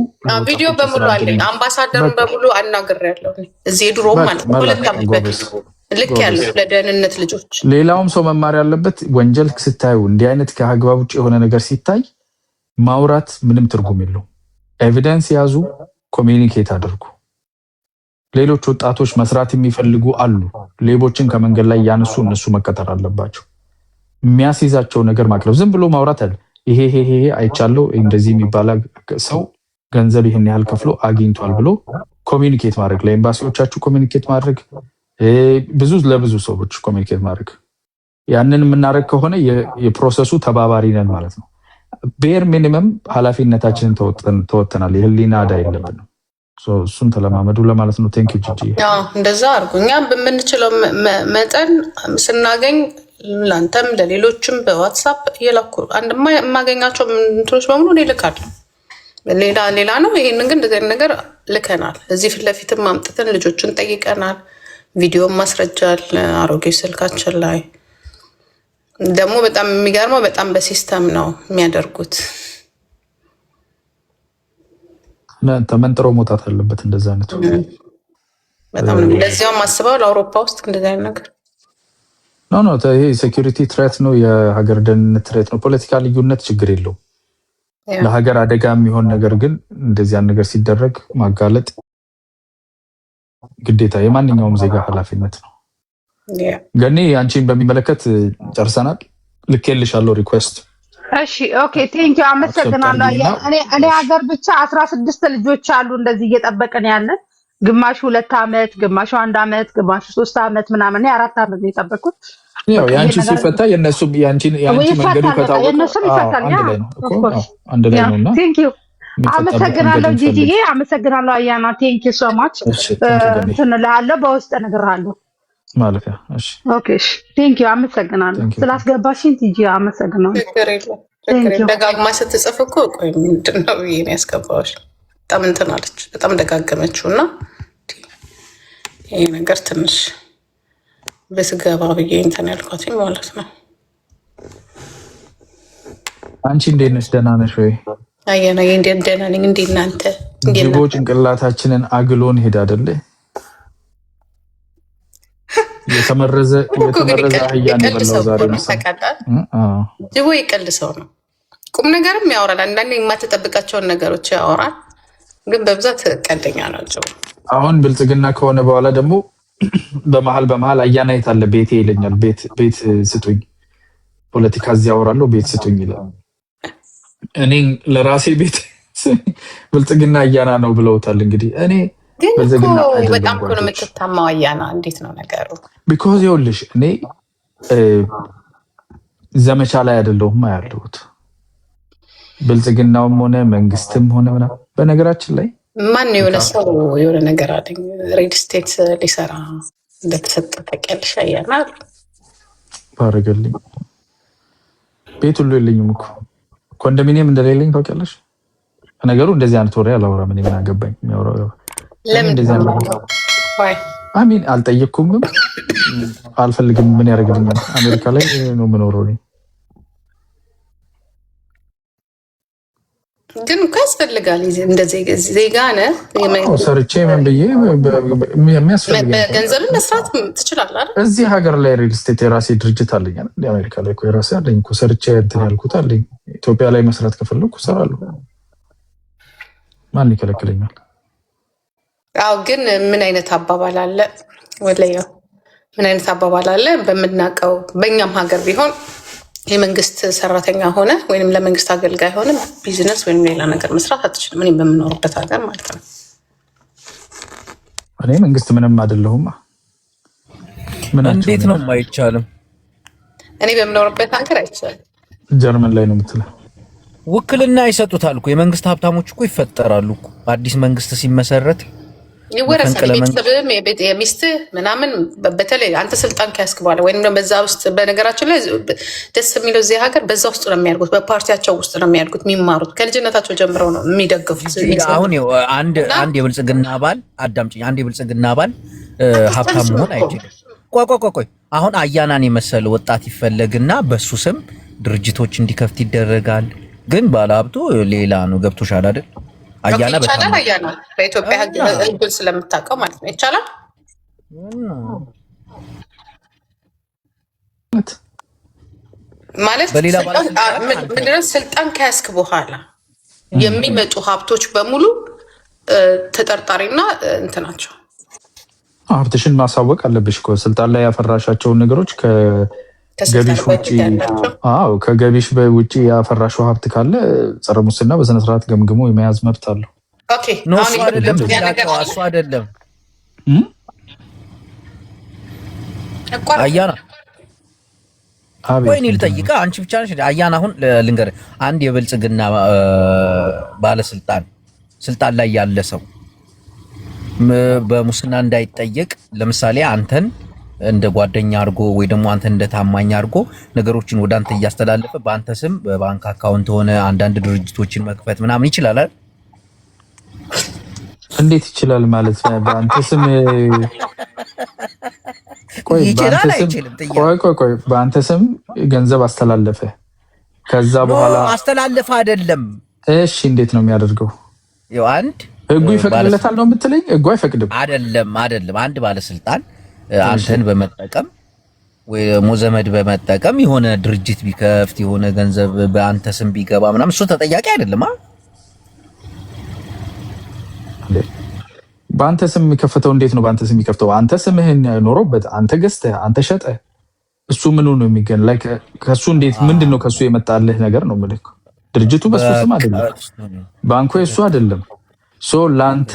ቪዲዮ በሙሉ አለኝ። አምባሳደርን በሙሉ አናግሬያለሁ። እዚህ ድሮ ማለት ሁለት ዓመት በፊት ልክ ያለው ለደህንነት ልጆች። ሌላውም ሰው መማር ያለበት ወንጀል ስታዩ እንዲህ አይነት ከአግባብ ውጭ የሆነ ነገር ሲታይ ማውራት ምንም ትርጉም የለውም። ኤቪደንስ ያዙ፣ ኮሚኒኬት አድርጉ። ሌሎች ወጣቶች መስራት የሚፈልጉ አሉ። ሌቦችን ከመንገድ ላይ ያነሱ እነሱ መቀጠር አለባቸው። የሚያስይዛቸው ነገር ማቅረብ፣ ዝም ብሎ ማውራት አለ። ይሄ አይቻለው እንደዚህ የሚባል ሰው ገንዘብ ይሄን ያህል ከፍሎ አግኝቷል ብሎ ኮሚኒኬት ማድረግ፣ ለኤምባሲዎቻችሁ ኮሚኒኬት ማድረግ፣ ለብዙ ሰዎች ኮሚኒኬት ማድረግ። ያንን የምናደርግ ከሆነ የፕሮሰሱ ተባባሪ ነን ማለት ነው። ቤር ሚኒመም ኃላፊነታችንን ተወጥተናል። የህሊና ዕዳ የለብንም። እሱን ተለማመዱ ለማለት ነው። ቴንክ ዩ ጂጂ። እንደዛ አድርጉ። እኛ በምንችለው መጠን ስናገኝ ለአንተም ለሌሎችም በዋትሳፕ እየላኩ አንድ የማገኛቸው እንትኖች በሙሉ እኔ እልካለሁ። ሌላ ነው። ይሄንን ግን እንደዚህ ነገር ልከናል። እዚህ ፊት ለፊትም አምጥተን ልጆችን ጠይቀናል። ቪዲዮም ማስረጃል አሮጌ ስልካችን ላይ ደግሞ በጣም የሚገርመው በጣም በሲስተም ነው የሚያደርጉት። ተመንጥሮ መውጣት አለበት እንደዛ አይነቱ በጣም ለዚያውም አስበው ለአውሮፓ ውስጥ እንደዚህ አይነት ነገር ይሄ ሴኩሪቲ ትሬት ነው፣ የሀገር ደህንነት ትሬት ነው። ፖለቲካ ልዩነት ችግር የለውም። ለሀገር አደጋ የሚሆን ነገር ግን እንደዚያን ነገር ሲደረግ ማጋለጥ ግዴታ የማንኛውም ዜጋ ኃላፊነት ነው። ገኒ አንቺን በሚመለከት ጨርሰናል። ልኬልሻለሁ ሪኩዌስት። እሺ ኦኬ ቴንክ ዩ አመሰግናለሁ። እኔ ሀገር ብቻ 16 ልጆች አሉ እንደዚህ እየጠበቅን ያለን ግማሹ 2 አመት፣ ግማሹ 1 አመት፣ ግማሹ 3 አመት ምናምን 4 አመት ነው የጠበቁት። ያው ያንቺ ሲፈታ የነሱም ያንቺ መንገዱ ከታወቀ አንድ ላይ ነውና ቴንክ ዩ አመሰግናለሁ። ጂጂዬ አመሰግናለሁ። አያና ቴንክ ዩ ሶ ማች እንላለሁ። በውስጥ እነግርሃለሁ ማለፊያ። እሺ ኦኬ እሺ ቴንክ ዩ አመሰግናለሁ ስላስገባሽኝ ጂጂ አመሰግናለሁ። ደጋግማ ስትጽፍ እኮ ቆይ ምንድን ነው ብዬ ነው ያስገባሁሽ። በጣም እንትን አለች፣ በጣም ደጋገመችው እና ይሄ ነገር ትንሽ በስገባ ብዬ እንትን ያልኳት ማለት ነው። አንቺ እንዴት ነሽ? ደህና ነሽ ወይ? አየና ደህና ነኝ። እንዴት እናንተ? ጅቦ ጭንቅላታችንን አግሎን ሄድ አይደለ? የተመረዘ አህያ ነው በላው ዛሬ ተቀጣጣ። ጅቦ ይቀልሰው ነው። ቁም ነገርም ያወራል። አንዳንዴ የማትጠብቃቸውን ነገሮች ያወራል፣ ግን በብዛት ቀልደኛ ናቸው። አሁን ብልጽግና ከሆነ በኋላ ደግሞ በመሀል አያና የት አለ ቤቴ ይለኛል። ቤት ስጡኝ፣ ፖለቲካ እዚህ አወራለሁ፣ ቤት ስጡኝ ይላል። እኔ ለራሴ ቤት ብልጽግና አያና ነው ብለውታል። እንግዲህ እኔ ብልጽግና በጣም እኮ ነው የምትታማው። አያና እንዴት ነው ነገሩ? ቢኮዝ ይኸውልሽ እኔ ዘመቻ ላይ አይደለሁም ያለሁት ብልጽግናውም ሆነ መንግስትም ሆነ ምናምን። በነገራችን ላይ ማን የሆነ ሰው የሆነ ነገር አለኝ ሬድ ስቴት ሊሰራ እንደተሰጠ ታውቂያለሽ? አያና ባረገልኝ ቤት ሁሉ የለኝም እኮ ኮንዶሚኒየም እንደሌለኝ ታውቂያለሽ? ነገሩ እንደዚህ አይነት ወሬ አላወራም። እኔ ምን አገባኝ የሚያወራው ለምን እንደዚህ አሚን አልጠየቅኩም፣ አልፈልግም። ምን ያደርግልኛል? አሜሪካ ላይ ነው የምኖረው እኔ። ግን እኮ ያስፈልጋል። እንደዚህ ዜጋ ነህ ሰርቼ ምን ብዬ የሚያስፈልገኝ በገንዘብ መስራት ትችላለህ አይደል? እዚህ ሀገር ላይ ሪል ስቴት የራሴ ድርጅት አለኝ አይደል? አሜሪካ ላይ እኮ የራሴ አለኝ እኮ ሰርቼ እንትን ያልኩት አለኝ። ኢትዮጵያ ላይ መስራት ከፈለኩ እሰራለሁ። ማን ይከለክለኛል? አዎ ግን ምን አይነት አባባል አለ ወለየ ምን አይነት አባባል አለ በምናውቀው በእኛም ሀገር ቢሆን የመንግስት ሰራተኛ ሆነ ወይም ለመንግስት አገልጋይ ሆነ ቢዝነስ ወይም ሌላ ነገር መስራት አትችልም። እኔ በምኖርበት ሀገር ማለት ነው። እኔ መንግስት ምንም አይደለሁም። እንዴት ነው አይቻልም? እኔ በምኖርበት ሀገር አይቻልም። ጀርመን ላይ ነው የምትለው። ውክልና ይሰጡታል እኮ የመንግስት ሀብታሞች እኮ ይፈጠራሉ እኮ አዲስ መንግስት ሲመሰረት ይወረሳል። ቤተሰብም የሚስት ምናምን በተለይ አንተ ስልጣን ከያዝክ በኋላ ወይም በዛ ውስጥ በነገራችን ላይ ደስ የሚለው እዚህ ሀገር በዛ ውስጥ ነው የሚያድጉት፣ በፓርቲያቸው ውስጥ ነው የሚያድጉት፣ የሚማሩት ከልጅነታቸው ጀምረው ነው የሚደግፉት። አሁን አንድ የብልጽግና አባል አዳምጪኝ፣ አንድ የብልጽግና አባል ሀብታም መሆን አይችልም። ቆይ አሁን አያናን የመሰለ ወጣት ይፈለግና በሱ ስም ድርጅቶች እንዲከፍት ይደረጋል። ግን ባለሀብቱ ሌላ ነው። ገብቶሻል አይደል? አያና በኢትዮጵያ ሕግ ስለምታውቀው ማለት ነው ይቻላል ማለት ምንድነው? ስልጣን ከያዝክ በኋላ የሚመጡ ሀብቶች በሙሉ ተጠርጣሪና እንትናቸው ሀብትሽን ማሳወቅ አለብሽ እኮ ስልጣን ላይ ያፈራሻቸውን ነገሮች ከገቢሽ ውጪ ከገቢሽ ውጪ ያፈራሽው ሀብት ካለ ጸረ ሙስና በስነስርዓት ገምግሞ የመያዝ መብት አለው። ኦኬ እሱ አይደለም አያና ወይኔ ልጠይቃ አንቺ ብቻ ነሽ አያና። አሁን ልንገርህ አንድ የብልጽግና ባለስልጣን ስልጣን ላይ ያለ ሰው በሙስና እንዳይጠየቅ ለምሳሌ አንተን እንደ ጓደኛ አድርጎ ወይ ደግሞ አንተ እንደ ታማኝ አድርጎ ነገሮችን ወደ አንተ እያስተላለፈ በአንተ ስም በባንክ አካውንት ሆነ አንዳንድ ድርጅቶችን መክፈት ምናምን ይችላል አይደል? እንዴት ይችላል ማለት ነው? በአንተ ስም ቆይ በአንተ ስም ገንዘብ አስተላለፈ፣ ከዛ በኋላ አስተላለፈ አይደለም። እሺ እንዴት ነው የሚያደርገው? ያው አንድ ህጉ ይፈቅድለታል ነው የምትለኝ? ህጉ አይፈቅድም። አይደለም አንድ ባለስልጣን አንተን በመጠቀም ወይ ደግሞ ዘመድ በመጠቀም የሆነ ድርጅት ቢከፍት የሆነ ገንዘብ በአንተ ስም ቢገባ ምናምን እሱ ተጠያቂ አይደለም። በአንተ ስም የሚከፈተው እንዴት ነው? በአንተ ስም የሚከፍተው አንተ ስምህን ኖሮበት አንተ ገዝተህ አንተ ሸጠህ እሱ ምኑ ነው የሚገኝ? ላይ ከሱ እንዴት ምንድነው ከሱ የመጣልህ ነገር ነው ማለት ነው። ድርጅቱ በሱ ስም አይደለም፣ ባንኩ የሱ አይደለም። ሶ ላንተ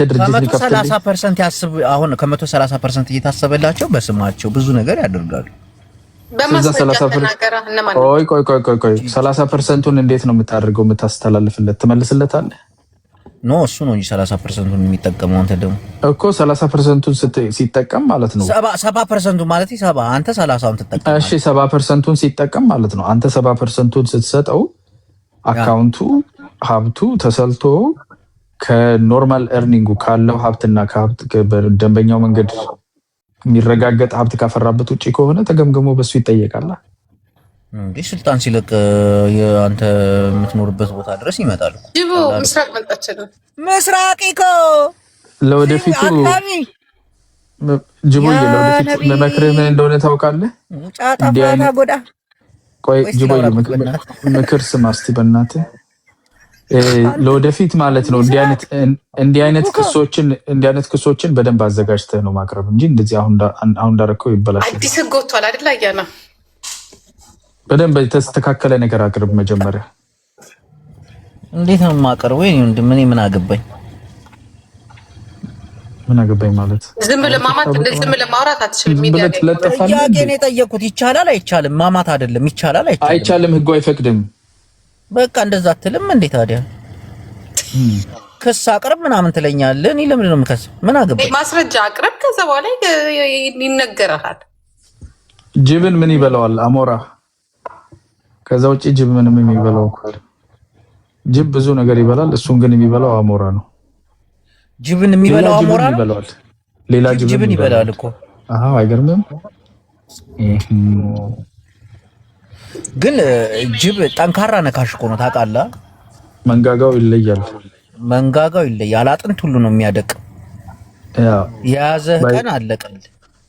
ድርጅት ሊከፍት 30% ያስብ። አሁን ከ130% እየታሰበላቸው በስማቸው ብዙ ነገር ያደርጋሉ። ቆይ 30%ን እንዴት ነው የምታደርገው? የምታስተላልፍለት ትመልስለታለህ? ኖ እሱ ነው እንጂ 30%ን የሚጠቀመው። አንተ ደግሞ እኮ 30%ን ሲጠቀም ማለት ነው 70% ማለት 70 አንተ 30ውን ትጠቀም። እሺ 70%ን ሲጠቀም ማለት ነው አንተ 70%ን ስትሰጠው አካውንቱ ሀብቱ ተሰልቶ ከኖርማል ኤርኒንጉ ካለው ሀብትና ከሀብት በደንበኛው መንገድ የሚረጋገጥ ሀብት ካፈራበት ውጪ ከሆነ ተገምግሞ በሱ ይጠየቃል። እንዴ ስልጣን ሲለቅ አንተ የምትኖርበት ቦታ ድረስ ይመጣሉ። ጅቦ ምስራቅ መጣች። ምስራቅ እኮ ለወደፊቱ ጅቦ ለወደፊቱ ለመክረህ ምን እንደሆነ ታውቃለህ? ጫጣፋታ ጎዳ ቆይ ጅቦ ምክር ስማ እስቲ በእናትህ ለወደፊት ማለት ነው እንዲህ አይነት ክሶችን በደንብ አዘጋጅተህ ነው ማቅረብ እንጂ እንደዚህ አሁን እንዳረከው ይበላሻል። አዲስ ህግ ወጥቷል አይደል? አያና በደንብ የተስተካከለ ነገር አቅርብ መጀመሪያ። እንዴት ነው የማቀርበው? ምን አገባኝ? ምን አገባኝ ማለት ዝም ለማማት ዝም ለማውራት አትችልም። ሚዲያ ጥያቄ ነው የጠየኩት። ይቻላል አይቻልም? ማማት አይደለም ይቻላል አይቻልም? ህጉ አይፈቅድም። በቃ እንደዛ አትልም እንዴ ታዲያ? ክስ አቅርብ ምናምን ትለኛለህ። እኔ ለምን ነው የምከስ? ምን አገባኝ? ማስረጃ አቅርብ፣ ከዛ በኋላ ይነገራል። ጅብን ምን ይበላዋል? አሞራ። ከዛ ውጪ ጅብ ምንም የሚበላው እኮ ጅብ ብዙ ነገር ይበላል። እሱን ግን የሚበላው አሞራ ነው። ጅብን የሚበላው አሞራ ነው። ሌላ ጅብን ይበላል እኮ። አዎ አይገርምም? ግን ጅብ ጠንካራ ነካሽ እኮ ነው ታውቃለህ። መንጋጋው ይለያል። አጥንት ሁሉ ነው የሚያደቅ። የያዘህ ቀን አለቀል።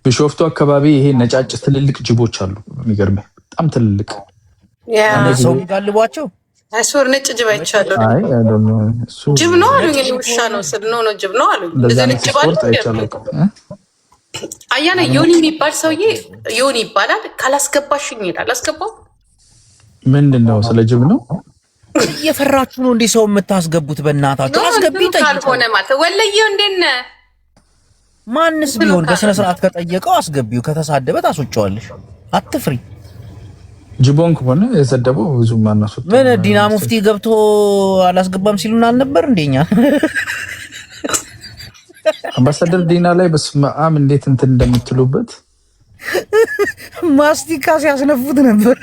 ቢሾፍቱ አካባቢ ይሄ ነጫጭ ትልልቅ ጅቦች አሉ። የሚገርምህ በጣም ትልልቅ ሰው የሚጋልቧቸው አይሶር ነጭ ጅብ አይቻለሁ። አይ አይደለም እሱ ጅብ ነው አሉኝ። ውሻ ነው ስል ነው ጅብ ነው አሉኝ። እንደዚህ ነጭ አያና ዮኒ የሚባል ሰውዬ ዮኒ ይባላል። ካላስገባሽኝ ይላል። አስገባው ምንድነው? ስለ ጅብ ነው። እየፈራችሁ ነው እንዴ ሰው የምታስገቡት? በእናታችሁ አስገቢ። ካልሆነ ማለት ወለየው እንደነ ማንስ ቢሆን በስነ ስርዓት ከጠየቀው አስገቢው። ከተሳደበ ታስወጪዋለሽ። አትፍሪ። ጅቦን ከሆነ የሰደበው ብዙ ማናሱት ምን ዲና ሙፍቲ ገብቶ አላስገባም ሲሉን አልነበር እንደኛ? አምባሳደር ዲና ላይ በስመ አብ እንዴት እንትን እንደምትሉበት ማስቲካ ሲያስነፉት ነበር።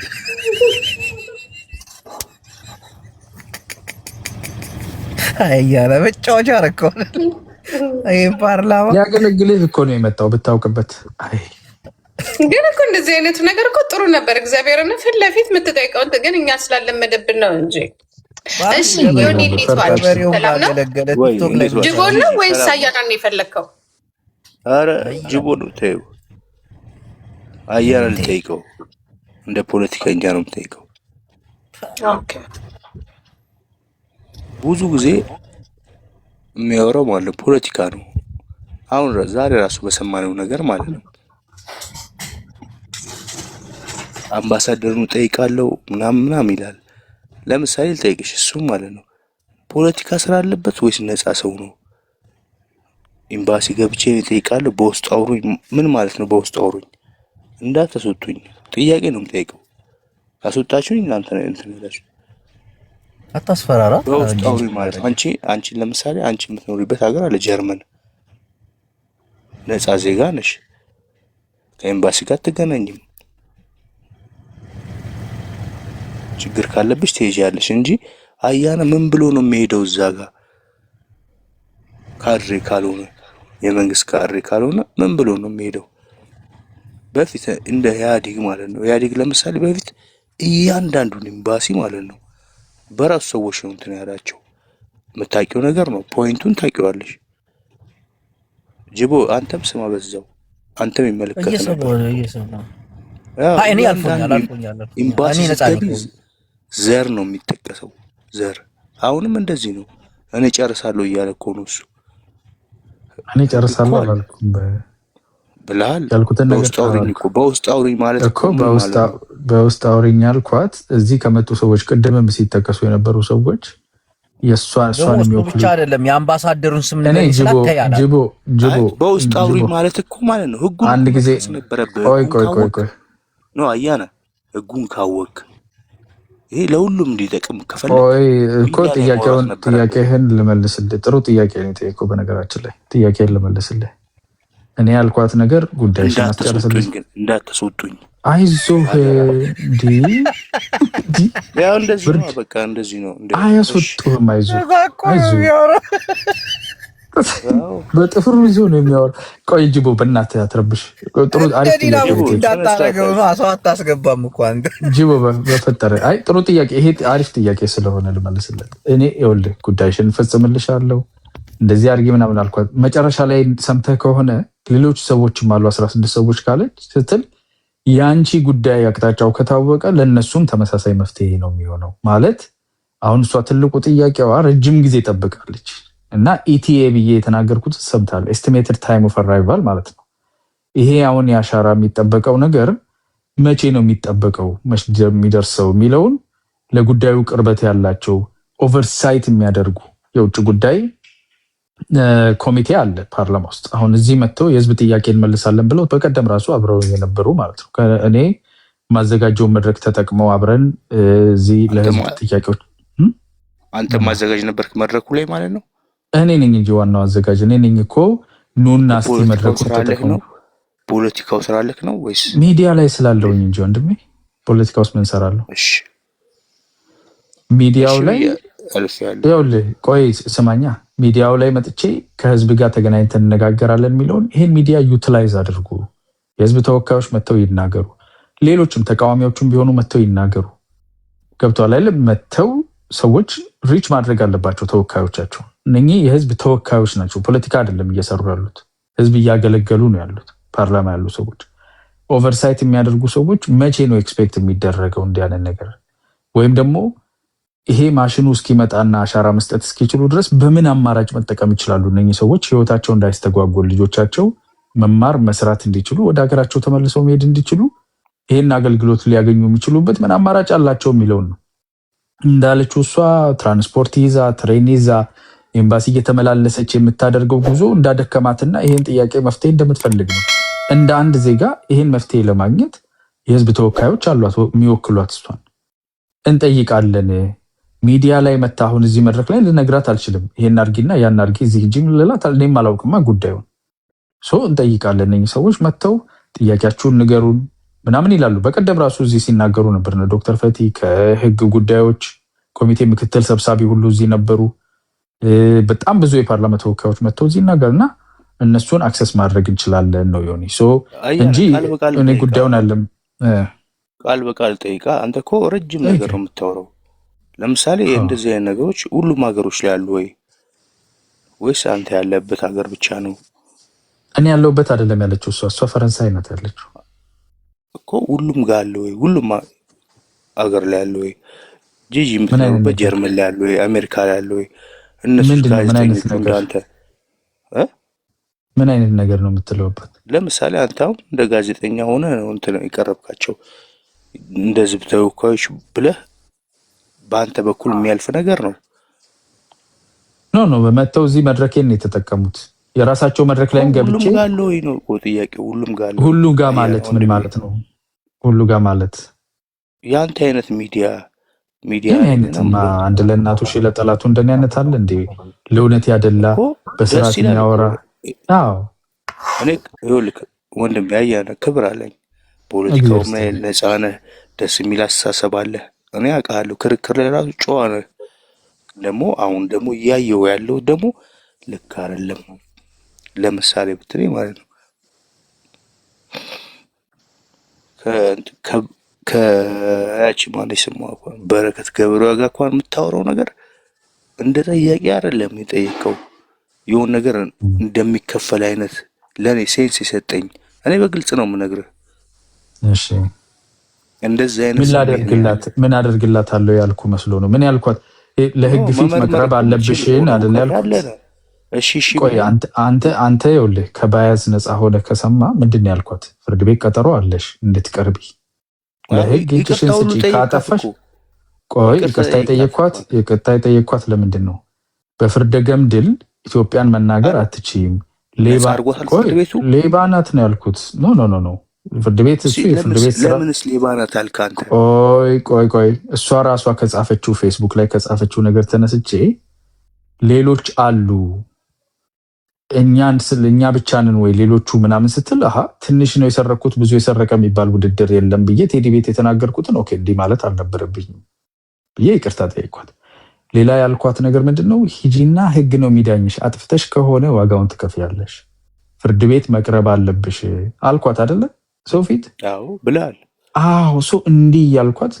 አያለ መጫወቻ አረከው። አይ ፓርላማ ያገለግልህ እኮ ነው የመጣው ብታውቅበት። አይ ግን እኮ እንደዚህ አይነቱ ነገር እኮ ጥሩ ነበር። እግዚአብሔርን ፊት ለፊት የምትጠይቀው ግን እኛ ስላለመደብን ነው እንጂ። እሺ ዮኒ እንዴት ዋልሽ? ሰላም ነው? ጅቦን ነው ወይስ አያናን ነው የፈለግከው? አረ ጅቦ ነው። ተይው አያናን ልጠይቀው። እንደ ፖለቲከኛ ነው የምጠይቀው። ኦኬ ብዙ ጊዜ የሚያወራው ማለት ፖለቲካ ነው። አሁን ዛሬ ራሱ በሰማነው ነገር ማለት ነው አምባሳደሩን ጠይቃለሁ ምናምን ይላል። ለምሳሌ ልጠይቅሽ እሱም ማለት ነው ፖለቲካ ስራ አለበት ወይስ ነፃ ሰው ነው? ኤምባሲ ገብቼ እጠይቃለሁ በውስጥ አውሩኝ። ምን ማለት ነው በውስጥ አውሩኝ? እንዳታስወጡኝ ጥያቄ ነው የምጠይቀው። አስወጣችሁኝ እናንተ ነው እንትን ይላችሁ አታስፈራራ። በውስጥ አውሩኝ ማለት አንቺ ለምሳሌ አንቺ የምትኖሪበት ሀገር አለ ጀርመን፣ ነፃ ዜጋ ነሽ። ከኤምባሲ ጋር አትገናኝም። ችግር ካለብሽ ትሄጃለሽ እንጂ አያና ምን ብሎ ነው የሚሄደው እዛ ጋር? ካድሬ ካልሆነ የመንግስት ካድሬ ካልሆነ ምን ብሎ ነው የሚሄደው? በፊት እንደ ኢህአዴግ ማለት ነው። ኢህአዴግ ለምሳሌ በፊት እያንዳንዱን ኤምባሲ ማለት ነው በራሱ ሰዎች ነው እንትን ያላቸው። የምታውቂው ነገር ነው። ፖይንቱን ታውቂዋለሽ። ጅቦ አንተም ስማ በዛው አንተም ይመለከት ነበር። እኔ አልፎኛል። ኤምባሲ ስትገቢ ዘር ነው የሚጠቀሰው፣ ዘር። አሁንም እንደዚህ ነው። እኔ ጨርሳለሁ እያለ እኮ ነው እሱ። እኔ ጨርሳለሁ አላልኩም ብለሃል። ያልኩትን በውስጥ አውሪኝ እኮ በውስጥ አውሪኝ ማለት እኮ በውስጥ አውሪኝ ያልኳት እዚህ ከመጡ ሰዎች ቅድምም ሲጠቀሱ የነበሩ ሰዎች እሷን የሚወክሉ ብቻ አይደለም የአምባሳደሩን ስም እኔ ጅቦ በውስጥ አውሪኝ ማለት እኮ ማለት ነው። ህጉን አንድ ጊዜ ነበረብህ። ቆይ ነው አያና ህጉን ካወቅ ይሄ ለሁሉም እንዲጠቅም ከፈለክ እኮ ጥያቄህን ልመልስልህ። ጥሩ ጥያቄ ነው የጠየቀው። በነገራችን ላይ ጥያቄህን ልመልስልህ። እኔ ያልኳት ነገር ጉዳይሽን አስጨርስልኝ። እንዳትሰጡኝ አይዞህ ያው እንደዚህ ነው። በቃ እንደዚህ ነው። አያስወጡህም። አይዞህ በጥፍሩ ይዞ ነው የሚያወራው። ቆይ ጅቦ በእናትህ አትረብሽ። ጥሩ አሪፍ ጥያቄ እንዳታረገው ሰው አታስገባም እኮ አንተ ጅቦ በፈጠረ። አይ ጥሩ ጥያቄ፣ ይሄ አሪፍ ጥያቄ ስለሆነ ልመልስለት። እኔ ይኸውልህ ጉዳይሽን እፈጽምልሻለሁ እንደዚህ አድርጌ ምናምን አልኳት። መጨረሻ ላይ ሰምተህ ከሆነ ሌሎች ሰዎችም አሉ 16 ሰዎች ካለች ስትል የአንቺ ጉዳይ አቅጣጫው ከታወቀ ለእነሱም ተመሳሳይ መፍትሄ ነው የሚሆነው። ማለት አሁን እሷ ትልቁ ጥያቄዋ ረጅም ጊዜ ጠብቃለች እና ኢቲኤ ብዬ የተናገርኩት ሰምታል። ኤስቲሜትድ ታይም ኦፍ አራይቫል ማለት ነው። ይሄ አሁን የአሻራ የሚጠበቀው ነገር መቼ ነው የሚጠበቀው የሚደርሰው የሚለውን ለጉዳዩ ቅርበት ያላቸው ኦቨርሳይት የሚያደርጉ የውጭ ጉዳይ ኮሚቴ አለ ፓርላማ ውስጥ። አሁን እዚህ መጥተው የህዝብ ጥያቄ እንመልሳለን ብለው በቀደም ራሱ አብረው የነበሩ ማለት ነው። እኔ ማዘጋጀውን መድረክ ተጠቅመው አብረን እዚህ ለህዝብ ጥያቄዎች አንተ ማዘጋጅ ነበርክ መድረኩ ላይ ማለት ነው። እኔ ነኝ እንጂ ዋናው አዘጋጅ እኔ ነኝ እኮ። ኑና እስቲ መድረኩን ተጠቅመው። ፖለቲካው ስራልክ ነው ወይስ ሚዲያ ላይ ስላለውኝ እንጂ ወንድሜ ፖለቲካ ውስጥ ምን ሰራለሁ? እሺ ሚዲያው ላይ ይኸውልህ፣ ቆይ ስማኛ፣ ሚዲያው ላይ መጥቼ ከህዝብ ጋር ተገናኝተን እንነጋገራለን የሚለውን ይሄን ሚዲያ ዩቲላይዝ አድርጉ። የህዝብ ተወካዮች መጥተው ይናገሩ፣ ሌሎችም ተቃዋሚዎቹም ቢሆኑ መጥተው ይናገሩ። ገብቷል አይደል? መጥተው ሰዎች ሪች ማድረግ አለባቸው ተወካዮቻቸው። እነኚህ የህዝብ ተወካዮች ናቸው። ፖለቲካ አይደለም እየሰሩ ያሉት፣ ህዝብ እያገለገሉ ነው ያሉት። ፓርላማ ያሉ ሰዎች፣ ኦቨርሳይት የሚያደርጉ ሰዎች መቼ ነው ኤክስፔክት የሚደረገው እንዲያንን ነገር? ወይም ደግሞ ይሄ ማሽኑ እስኪመጣና አሻራ መስጠት እስኪችሉ ድረስ በምን አማራጭ መጠቀም ይችላሉ እነኚህ ሰዎች ህይወታቸው እንዳይስተጓጎል፣ ልጆቻቸው መማር መስራት እንዲችሉ፣ ወደ ሀገራቸው ተመልሰው መሄድ እንዲችሉ ይሄን አገልግሎት ሊያገኙ የሚችሉበት ምን አማራጭ አላቸው የሚለውን ነው። እንዳለችው እሷ ትራንስፖርት ይዛ ትሬን ይዛ ኤምባሲ እየተመላለሰች የምታደርገው ጉዞ እንዳደከማትና ይሄን ጥያቄ መፍትሄ እንደምትፈልግ ነው። እንደ አንድ ዜጋ ይሄን መፍትሄ ለማግኘት የህዝብ ተወካዮች አሏት የሚወክሏት። እሷን እንጠይቃለን። ሚዲያ ላይ መታ አሁን እዚህ መድረክ ላይ ልነግራት አልችልም። ይሄን አድርጊና ያን አድርጊ እዚህ ሂጂ ልላት እኔም አላውቅማ ጉዳዩን። እንጠይቃለን። እነኝህ ሰዎች መጥተው ጥያቄያችሁን ንገሩን ምናምን ይላሉ። በቀደም ራሱ እዚህ ሲናገሩ ነበር ዶክተር ፈቲ ከህግ ጉዳዮች ኮሚቴ ምክትል ሰብሳቢ ሁሉ እዚህ ነበሩ። በጣም ብዙ የፓርላማ ተወካዮች መጥተው እዚህ ይናገርና እነሱን አክሰስ ማድረግ እንችላለን ነው ዮኒ እንጂ እኔ ጉዳዩን አለም ቃል በቃል ጠይቃ። አንተ እኮ ረጅም ነገር ነው የምታወራው። ለምሳሌ እንደዚህ አይነት ነገሮች ሁሉም ሀገሮች ላይ አሉ ወይስ አንተ ያለበት ሀገር ብቻ ነው? እኔ ያለሁበት አይደለም ያለችው እሷ ፈረንሳይ ናት ያለችው እኮ። ሁሉም ጋር አለ ወይ? ሁሉም ሀገር ላይ አለ ወይ? ጂጂ የምትኖርበት ጀርመን ላይ አለ ወይ? አሜሪካ ላይ አለ ወይ? እነሱ ጋዜጠኞች እንዳንተ ምን አይነት ነገር ነው የምትለውበት? ለምሳሌ አንተ አሁን እንደ ጋዜጠኛ ሆነ ነው እንትን የቀረብካቸው እንደ ህዝብ ተወካዮች ብለህ በአንተ በኩል የሚያልፍ ነገር ነው። ኖ በመተው እዚህ መድረኬን ነው የተጠቀሙት። የራሳቸው መድረክ ላይም ገብቼ ሁሉም ጋር ነው ወይ ነው ጥያቄው? ሁሉም ጋር ነው። ሁሉ ጋር ማለት ምን ማለት ነው? ሁሉ ጋር ማለት ያንተ አይነት ሚዲያ አይነትማ አንድ ለእናቱ ሺ ለጠላቱ እንደኔ አይነት አለ እንዴ? ለእውነት ያደላ በስርዓት የሚያወራ እኔ ይኸውልህ ወንድም ያያነ ክብር አለኝ። ፖለቲካው ላይ ነፃ ነህ፣ ደስ የሚል አስተሳሰብ አለ። እኔ አውቃለሁ። ክርክር ላይ ራሱ ጨዋ ነህ። ደግሞ አሁን ደግሞ እያየው ያለው ደግሞ ልክ አይደለም። ለምሳሌ ብትለኝ ማለት ነው ከያቺ ማነች ስሟ እንኳን በረከት ገብረዋጋ እንኳን የምታወራው ነገር እንደ ጠያቂ አይደለም የጠየቀው። የሆነ ነገር እንደሚከፈል አይነት ለኔ ሴንስ የሰጠኝ እኔ በግልጽ ነው የምነግርህ። እሺ እንደዚህ አይነት ምን አደርግላታለሁ ያልኩ መስሎ ነው። ምን ያልኳት ለህግ ፊት መቅረብ አለብሽን አይደል ያልኳት። እሺ ቆይ አንተ ይኸውልህ ከባያዝ ነፃ ሆነ ከሰማ ምንድን ነው ያልኳት? ፍርድ ቤት ቀጠሮ አለሽ እንድትቀርቢ ለህግ እጅሽን ስጪ ካጠፋሽ። ቆይ ይቅርታ የጠየኳት ለምንድን ነው? በፍርደ ገምድል ኢትዮጵያን መናገር አትችይም ሌባ ናት ነው ያልኩት። ኖ ፍርድ ቤት እሱ የፍርድ ቤት ስራ። ለምንስ ሌባ ናት አልክ አንተ? ቆይ እሷ ራሷ ከጻፈችው ፌስቡክ ላይ ከጻፈችው ነገር ተነስቼ ሌሎች አሉ እኛ ብቻ ነን ወይ ሌሎቹ ምናምን ስትል ትንሽ ነው የሰረኩት ብዙ የሰረቀ የሚባል ውድድር የለም ብዬ ቴዲ ቤት የተናገርኩትን ኦኬ እንዲህ ማለት አልነበረብኝም ብዬ ይቅርታ ጠይኳት። ሌላ ያልኳት ነገር ምንድን ነው? ሂጂና ህግ ነው የሚዳኝሽ፣ አጥፍተሽ ከሆነ ዋጋውን ትከፍያለሽ፣ ፍርድ ቤት መቅረብ አለብሽ አልኳት አይደለ? ሰው ፊት ብለሃል። እንዲህ ያልኳት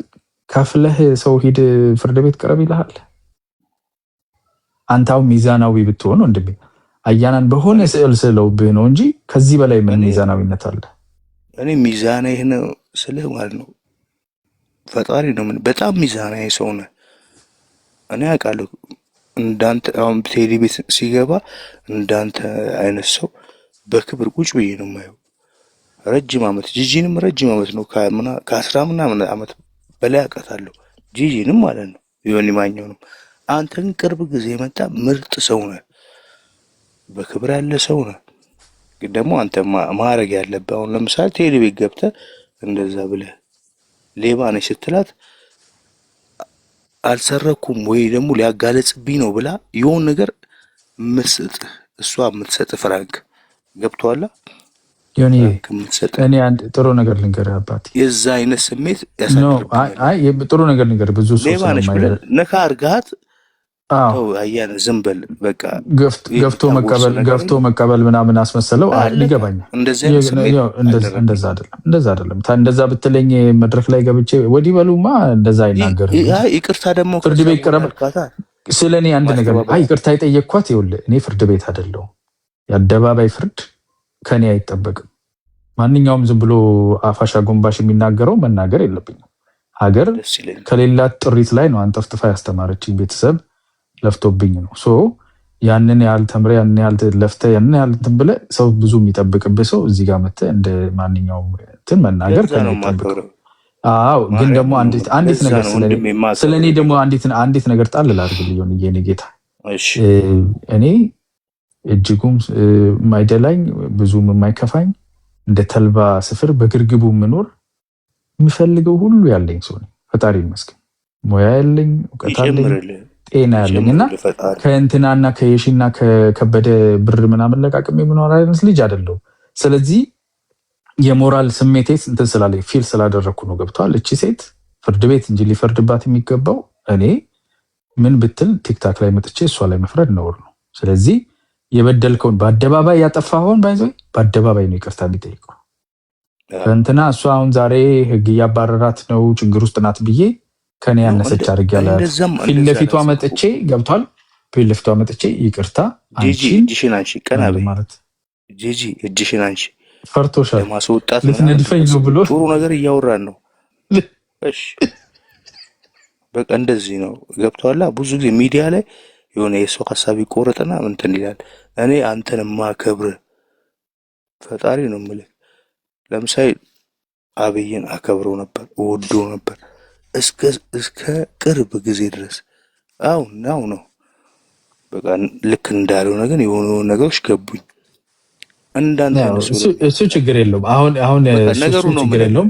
ከፍለህ ሰው ሂድ ፍርድ ቤት ቅረብ ይልሃል። አንታው ሚዛናዊ ብትሆን ወንድሜ አያናን በሆነ ስዕል ስለውብህ ነው እንጂ ከዚህ በላይ ምን ሚዛናዊነት አለ? እኔ ሚዛናዊ ነው ስልህ ማለት ነው ፈጣሪ ነው በጣም ሚዛናዊ ሰው ነህ። እኔ አውቃለሁ እንዳንተ አሁን ቴዲ ቤት ሲገባ እንዳንተ አይነት ሰው በክብር ቁጭ ብዬ ነው የማየው። ረጅም ዓመት ጂጂንም ረጅም ዓመት ነው ከ10 ምናምን ዓመት በላይ አውቃታለሁ ጂጂንም ማለት ነው ዮኒ ማኛውንም። አንተ ግን ቅርብ ጊዜ የመጣ ምርጥ ሰው ነህ፣ በክብር ያለ ሰው ነህ። ግን ደግሞ አንተ ማረግ ያለብህ አሁን ለምሳሌ ቴዲ ቤት ገብተህ እንደዛ ብለህ ሌባ ነሽ ስትላት አልሰረኩም ወይ ደግሞ ሊያጋለጽብኝ ነው ብላ የሆነ ነገር እሷ የምትሰጥ ፍራንክ ገብቶሃል? እኔ አንድ ጥሩ ነገር ልንገርህ አባቴ፣ የዛ አይነት ስሜት ያሳድርብኛል። ጥሩ ነገር ልንገርህ፣ ብዙ ሰው ሌባ ነሽ ብለህ ነካ አድርጋት አያነ ዝም በል በቃ ገፍቶ መቀበል ምናምን አስመሰለው። ሊገባኛል። እንደዛ አይደለም። እንደዛ ብትለኝ መድረክ ላይ ገብቼ ወዲህ በሉማ እንደዛ አይናገርም። ይቅርታ ደግሞ ፍርድ ቤት ቀረበ ስለ እኔ አንድ ነገር ይቅርታ የጠየቅኳት ይኸውልህ፣ እኔ ፍርድ ቤት አይደለሁም። የአደባባይ ፍርድ ከኔ አይጠበቅም። ማንኛውም ዝም ብሎ አፋሻ ጎንባሽ የሚናገረው መናገር የለብኝም። ሀገር ከሌላት ጥሪት ላይ ነው አንጠፍጥፋ ያስተማረችኝ። ቤተሰብ ለፍቶብኝ ነው። ያንን ያህል ተምረ ያንን ያህል ለፍተ ያንን ያህል እንትን ብለህ ሰው ብዙ የሚጠብቅብህ ሰው እዚህ ጋር መተህ እንደ ማንኛውም እንትን መናገር ከሚጠብቅ። ግን ደግሞ አንዲት ነገር ስለ እኔ ደግሞ አንዲት ነገር ጣል ላድርግልህ የኔ ጌታ። እኔ እጅጉም የማይደላኝ ብዙም የማይከፋኝ እንደ ተልባ ስፍር በግርግቡ የምኖር የሚፈልገው ሁሉ ያለኝ ሰው ነኝ። ፈጣሪ ይመስገን። ሙያ ያለኝ እውቀት አለኝ ጤና ያለኝ እና ከእንትናና ከየሺና ከከበደ ብር ምናምን ለቃቅም የምኖር አይነት ልጅ አይደለሁም። ስለዚህ የሞራል ስሜቴ እንትን ስላለኝ ፊል ስላደረግኩ ነው። ገብቷል? እቺ ሴት ፍርድ ቤት እንጂ ሊፈርድባት የሚገባው እኔ ምን ብትል ቲክታክ ላይ መጥቼ እሷ ላይ መፍረድ ነውር ነው። ስለዚህ የበደልከውን በአደባባይ ያጠፋኸውን ባይዞ በአደባባይ ነው ይቅርታ የሚጠይቀው። እንትና እሷ አሁን ዛሬ ህግ እያባረራት ነው ችግር ውስጥ ናት ብዬ ከኔ ያነሰች አድርጊያለሁ። ፊት ለፊቷ መጥቼ ገብቷል። ፊት ለፊቷ መጥቼ ይቅርታ እጅሽን አንቺ ቀና በይ ማለት ጂጂ እጅሽን አንቺ ፈርቶሻል ለማስወጣት ልትነድፈኝ ነው ብሎ ጥሩ ነገር እያወራን ነው። እሺ በቃ እንደዚህ ነው ገብቷል። ብዙ ጊዜ ሚዲያ ላይ የሆነ የሰው ሀሳብ ይቆረጥና እንትን ይላል። እኔ አንተን ማከብር ፈጣሪ ነው የምልህ። ለምሳሌ አብይን አከብረው ነበር ወዶ ነበር እስከ ቅርብ ጊዜ ድረስ አሁን ነው በቃ ልክ እንዳለው ነገር የሆኑ ነገሮች ገቡኝ። እሱ ችግር የለውም። አሁን ነገሩ ነው ችግር የለውም።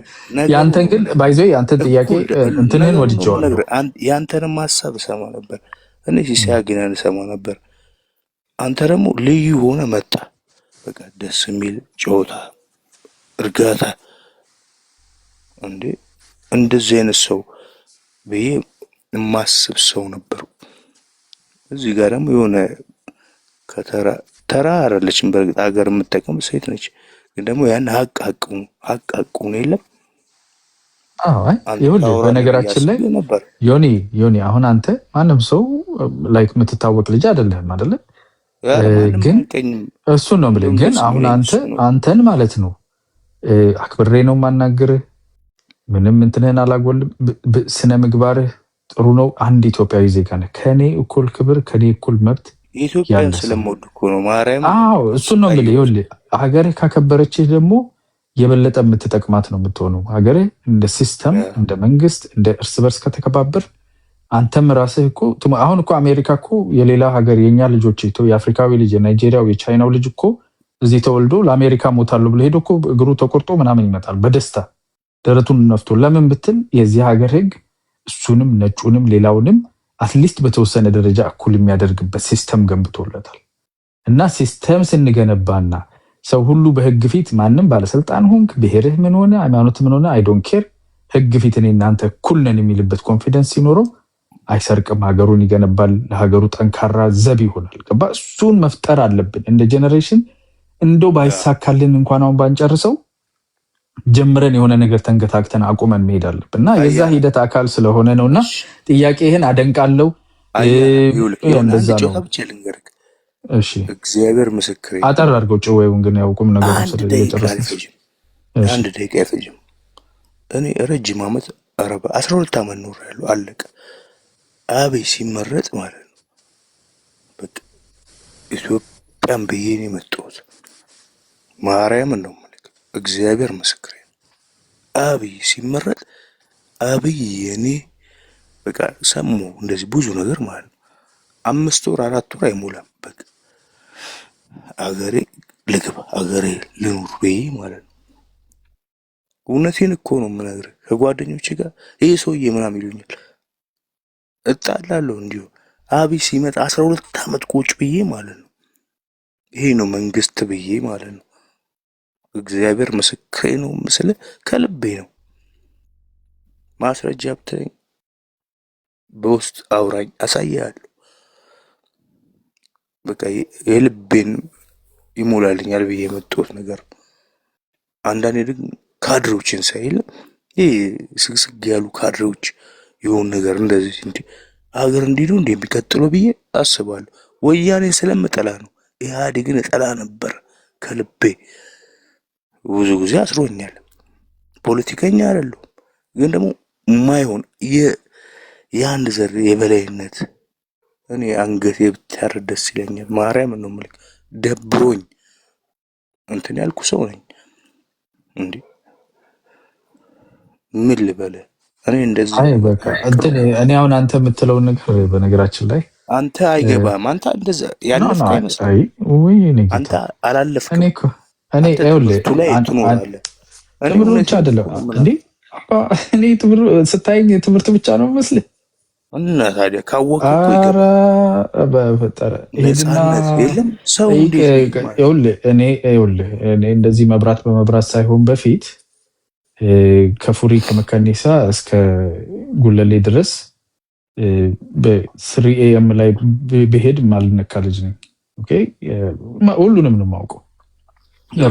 ያንተን ግን ባይዞ ያንተን ጥያቄ እንትንን ወድጄዋለሁ። ያንተንም ሀሳብ እሰማ ነበር እኔ ሲያገናን እሰማ ነበር። አንተ ደግሞ ልዩ ሆነ መጣ። በቃ ደስ የሚል ጨዋታ እርጋታ እንደዚህ አይነት ሰው ብዬ የማስብ ሰው ነበሩ። እዚህ ጋር ደግሞ የሆነ ተራ አይደለችም። በእርግጥ ሀገር የምትጠቀም ሴት ነች። ግን ደግሞ ያን ሀቅ የለም። ይኸውልህ በነገራችን ላይ ዮኒ አሁን አንተ ማንም ሰው ላይክ የምትታወቅ ልጅ አይደለህም አይደለ? ግን እሱን ነው የምልህ። ግን አሁን አንተን ማለት ነው አክብሬ ነው ማናገርህ። ምንም እንትንህን አላጎልም። ስነ ምግባርህ ጥሩ ነው። አንድ ኢትዮጵያዊ ዜጋ ነህ። ከኔ እኩል ክብር፣ ከኔ እኩል መብት ኢትዮጵያን ስለምወድ እኮ ነው ማርያም። አዎ እሱን ነው የምልህ። ይኸውልህ ሀገርህ ካከበረችህ ደግሞ የበለጠ የምትጠቅማት ነው የምትሆነው። ሀገርህ እንደ ሲስተም፣ እንደ መንግስት፣ እንደ እርስ በርስ ከተከባበር አንተም ራስህ እኮ አሁን እኮ አሜሪካ እኮ የሌላ ሀገር የኛ ልጆች የአፍሪካዊ ልጅ፣ የናይጄሪያው፣ የቻይናው ልጅ እኮ እዚህ ተወልዶ ለአሜሪካ ሞታለሁ ብሎ ሄዶ እኮ እግሩ ተቆርጦ ምናምን ይመጣል በደስታ ደረቱን ነፍቶ። ለምን ብትል የዚህ ሀገር ህግ እሱንም ነጩንም ሌላውንም አትሊስት በተወሰነ ደረጃ እኩል የሚያደርግበት ሲስተም ገንብቶለታል። እና ሲስተም ስንገነባና ሰው ሁሉ በህግ ፊት ማንም ባለስልጣን ሆንክ ብሔርህ ምን ሆነ ሃይማኖት ምን ሆነ አይ ዶንት ኬር ህግ ፊት እኔ እናንተ እኩል ነን የሚልበት ኮንፊደንስ ሲኖረው አይሰርቅም፣ ሀገሩን ይገነባል፣ ለሀገሩ ጠንካራ ዘብ ይሆናል። ገባ? እሱን መፍጠር አለብን እንደ ጄኔሬሽን። እንደው ባይሳካልን እንኳን አሁን ባንጨርሰው ጀምረን የሆነ ነገር ተንገታክተን አቁመን መሄድ አለብን እና የዛ ሂደት አካል ስለሆነ ነው። እና ጥያቄህን አደንቃለሁ። እንደዛ ነው። እግዚአብሔር ምስክሬ። አጠር አድርገው ጭዌውን ግን ያውቁም ነገሩ ስለጨረስ አንድ ደቂቃ አይፈጅም። እኔ ረጅም ዓመት 12 ዓመት ኖር ያለው አለቀ። አብይ ሲመረጥ ማለት ነው በቃ ኢትዮጵያን ብዬ ነው የመጣሁት። ማርያምን ነው እግዚአብሔር ምስክሬ። አብይ ሲመረጥ አብይ የኔ በቃ ሰሙ እንደዚህ ብዙ ነገር ማለት ነው 5 ወር 4 ወር አይሞላም በቃ አገሬ ልግባ አገሬ ልኑር ብዬ ማለት ነው። እውነቴን እኮ ነው የምነግርህ። ከጓደኞቼ ጋር ይሄ ሰውዬ ምናምን ይሉኛል እጣላለሁ እንዲሁ። አብይ ሲመጣ 12 ዓመት ቁጭ ብዬ ማለት ነው ይሄ ነው መንግስት ብዬ ማለት ነው። እግዚአብሔር ምስክሬ ነው ምስል ከልቤ ነው። ማስረጃ ብትለኝ በውስጥ አውራኝ አሳያለሁ። በቃ የልቤን ይሞላልኛል ብዬ የመጣሁት ነገር። አንዳንዴ ግን ካድሬዎችን ሳይል ይሄ ስግስግ ያሉ ካድሬዎች የሆነ ነገር እንደዚህ እንዴ ሀገር እንዲሉ እንደሚቀጥለው ብዬ አስባለሁ። ወያኔን ስለምጠላ ነው። ኢህአዴግን እጠላ ነበር ከልቤ። ብዙ ጊዜ አስሮኛል። ፖለቲከኛ አይደለሁም፣ ግን ደግሞ ማይሆን የአንድ ዘር የበላይነት እኔ አንገቴ ብታረድ ደስ ይለኛል። ማርያም ነው የምልህ። ደብሮኝ እንትን ያልኩ ሰው ነኝ። እንዴ ምን ልበልህ? እኔ እንደዚህ በቃ እንትን እኔ አሁን አንተ የምትለውን ነገር በነገራችን ላይ አንተ አይገባም። አንተ እንደዛ ያለፍክ አይመስልም። አንተ አላለፍክም። እኔ ይኸውልህ ትምህርት ብቻ አይደለም እንዴ እኔ ስታይኝ ትምህርት ብቻ ነው መስልህ እና ታዲያ ካወቅህ እኮ ይገባል። በፈጠረ ነፃነት የለም ሰው ይኸውልህ እኔ እንደዚህ መብራት በመብራት ሳይሆን በፊት ከፉሪ ከመካኒሳ እስከ ጉለሌ ድረስ በ3 AM ላይ ብሄድ ማልነካ ልጅ ነኝ። ኦኬ ሁሉንም ነው የማውቀው።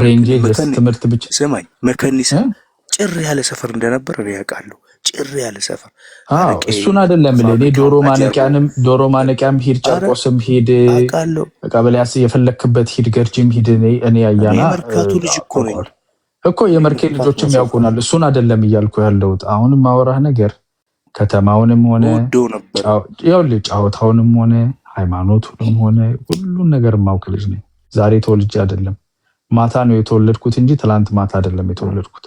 ሬንጅ ትምህርት ብቻ ሰማኝ። መካኒሳ ጭር ያለ ሰፈር እንደነበር እኔ ያውቃለሁ። ጭር ያለ ሰፈር እሱን አይደለም እኔ ዶሮ ማነቂያም ሂድ፣ ጨርቆስም ሂድ፣ ቀበሌያስ የፈለክበት ሂድ፣ ገርጂም ሂድ። እኔ ያያና መርካቶ ልጅ እኮ ነኝ እኮ የመርኬ ልጆችም ያውቁናል። እሱን አይደለም እያልኩ ያለሁት። አሁንም ማወራህ ነገር ከተማውንም ሆነ ጫወታውንም ሆነ ሃይማኖቱንም ሆነ ሁሉን ነገር ማውቅ ልጅ ነኝ። ዛሬ ተወልጄ አይደለም ማታ ነው የተወለድኩት እንጂ ትላንት ማታ አይደለም የተወለድኩት።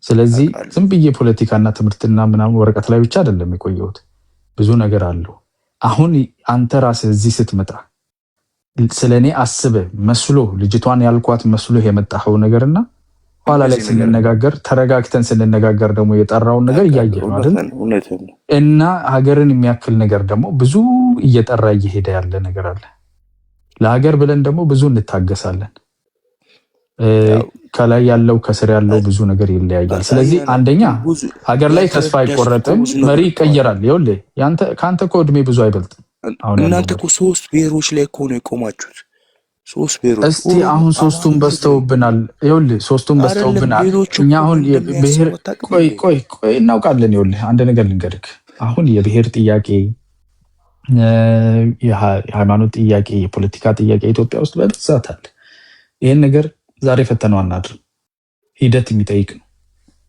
ስለዚህ ዝም ብዬ ፖለቲካና ትምህርትና ምናምን ወረቀት ላይ ብቻ አይደለም የቆየሁት፣ ብዙ ነገር አለው። አሁን አንተ ራስህ እዚህ ስትመጣ ስለኔ አስበህ መስሎ ልጅቷን ያልኳት መስሎ የመጣኸው ነገርና ኋላ ላይ ስንነጋገር ተረጋግተን ስንነጋገር ደግሞ የጠራውን ነገር እያየህ ነው አይደል? እና ሀገርን የሚያክል ነገር ደግሞ ብዙ እየጠራ እየሄደ ያለ ነገር አለ። ለሀገር ብለን ደግሞ ብዙ እንታገሳለን። ከላይ ያለው ከስር ያለው ብዙ ነገር ይለያያል። ስለዚህ አንደኛ ሀገር ላይ ተስፋ አይቆረጥም፣ መሪ ይቀየራል። ይኸውልህ ከአንተ እኮ እድሜ ብዙ አይበልጥም። እናንተ እኮ 3 ብሔሮች ላይ እኮ ነው የቆማችሁት። 3 ብሔሮች። እስቲ አሁን 3ቱም በዝተውብናል። ይኸውልህ 3ቱም በዝተውብናል። እኛ አሁን የብሔር ቆይ እናውቃለን። ይኸውልህ አንድ ነገር ልንገርህ። አሁን የብሔር ጥያቄ፣ የሃይማኖት ጥያቄ፣ የፖለቲካ ጥያቄ ኢትዮጵያ ውስጥ በብዛት አለ። ይህን ነገር ዛሬ ፈተነው አናድርም። ሂደት የሚጠይቅ ነው።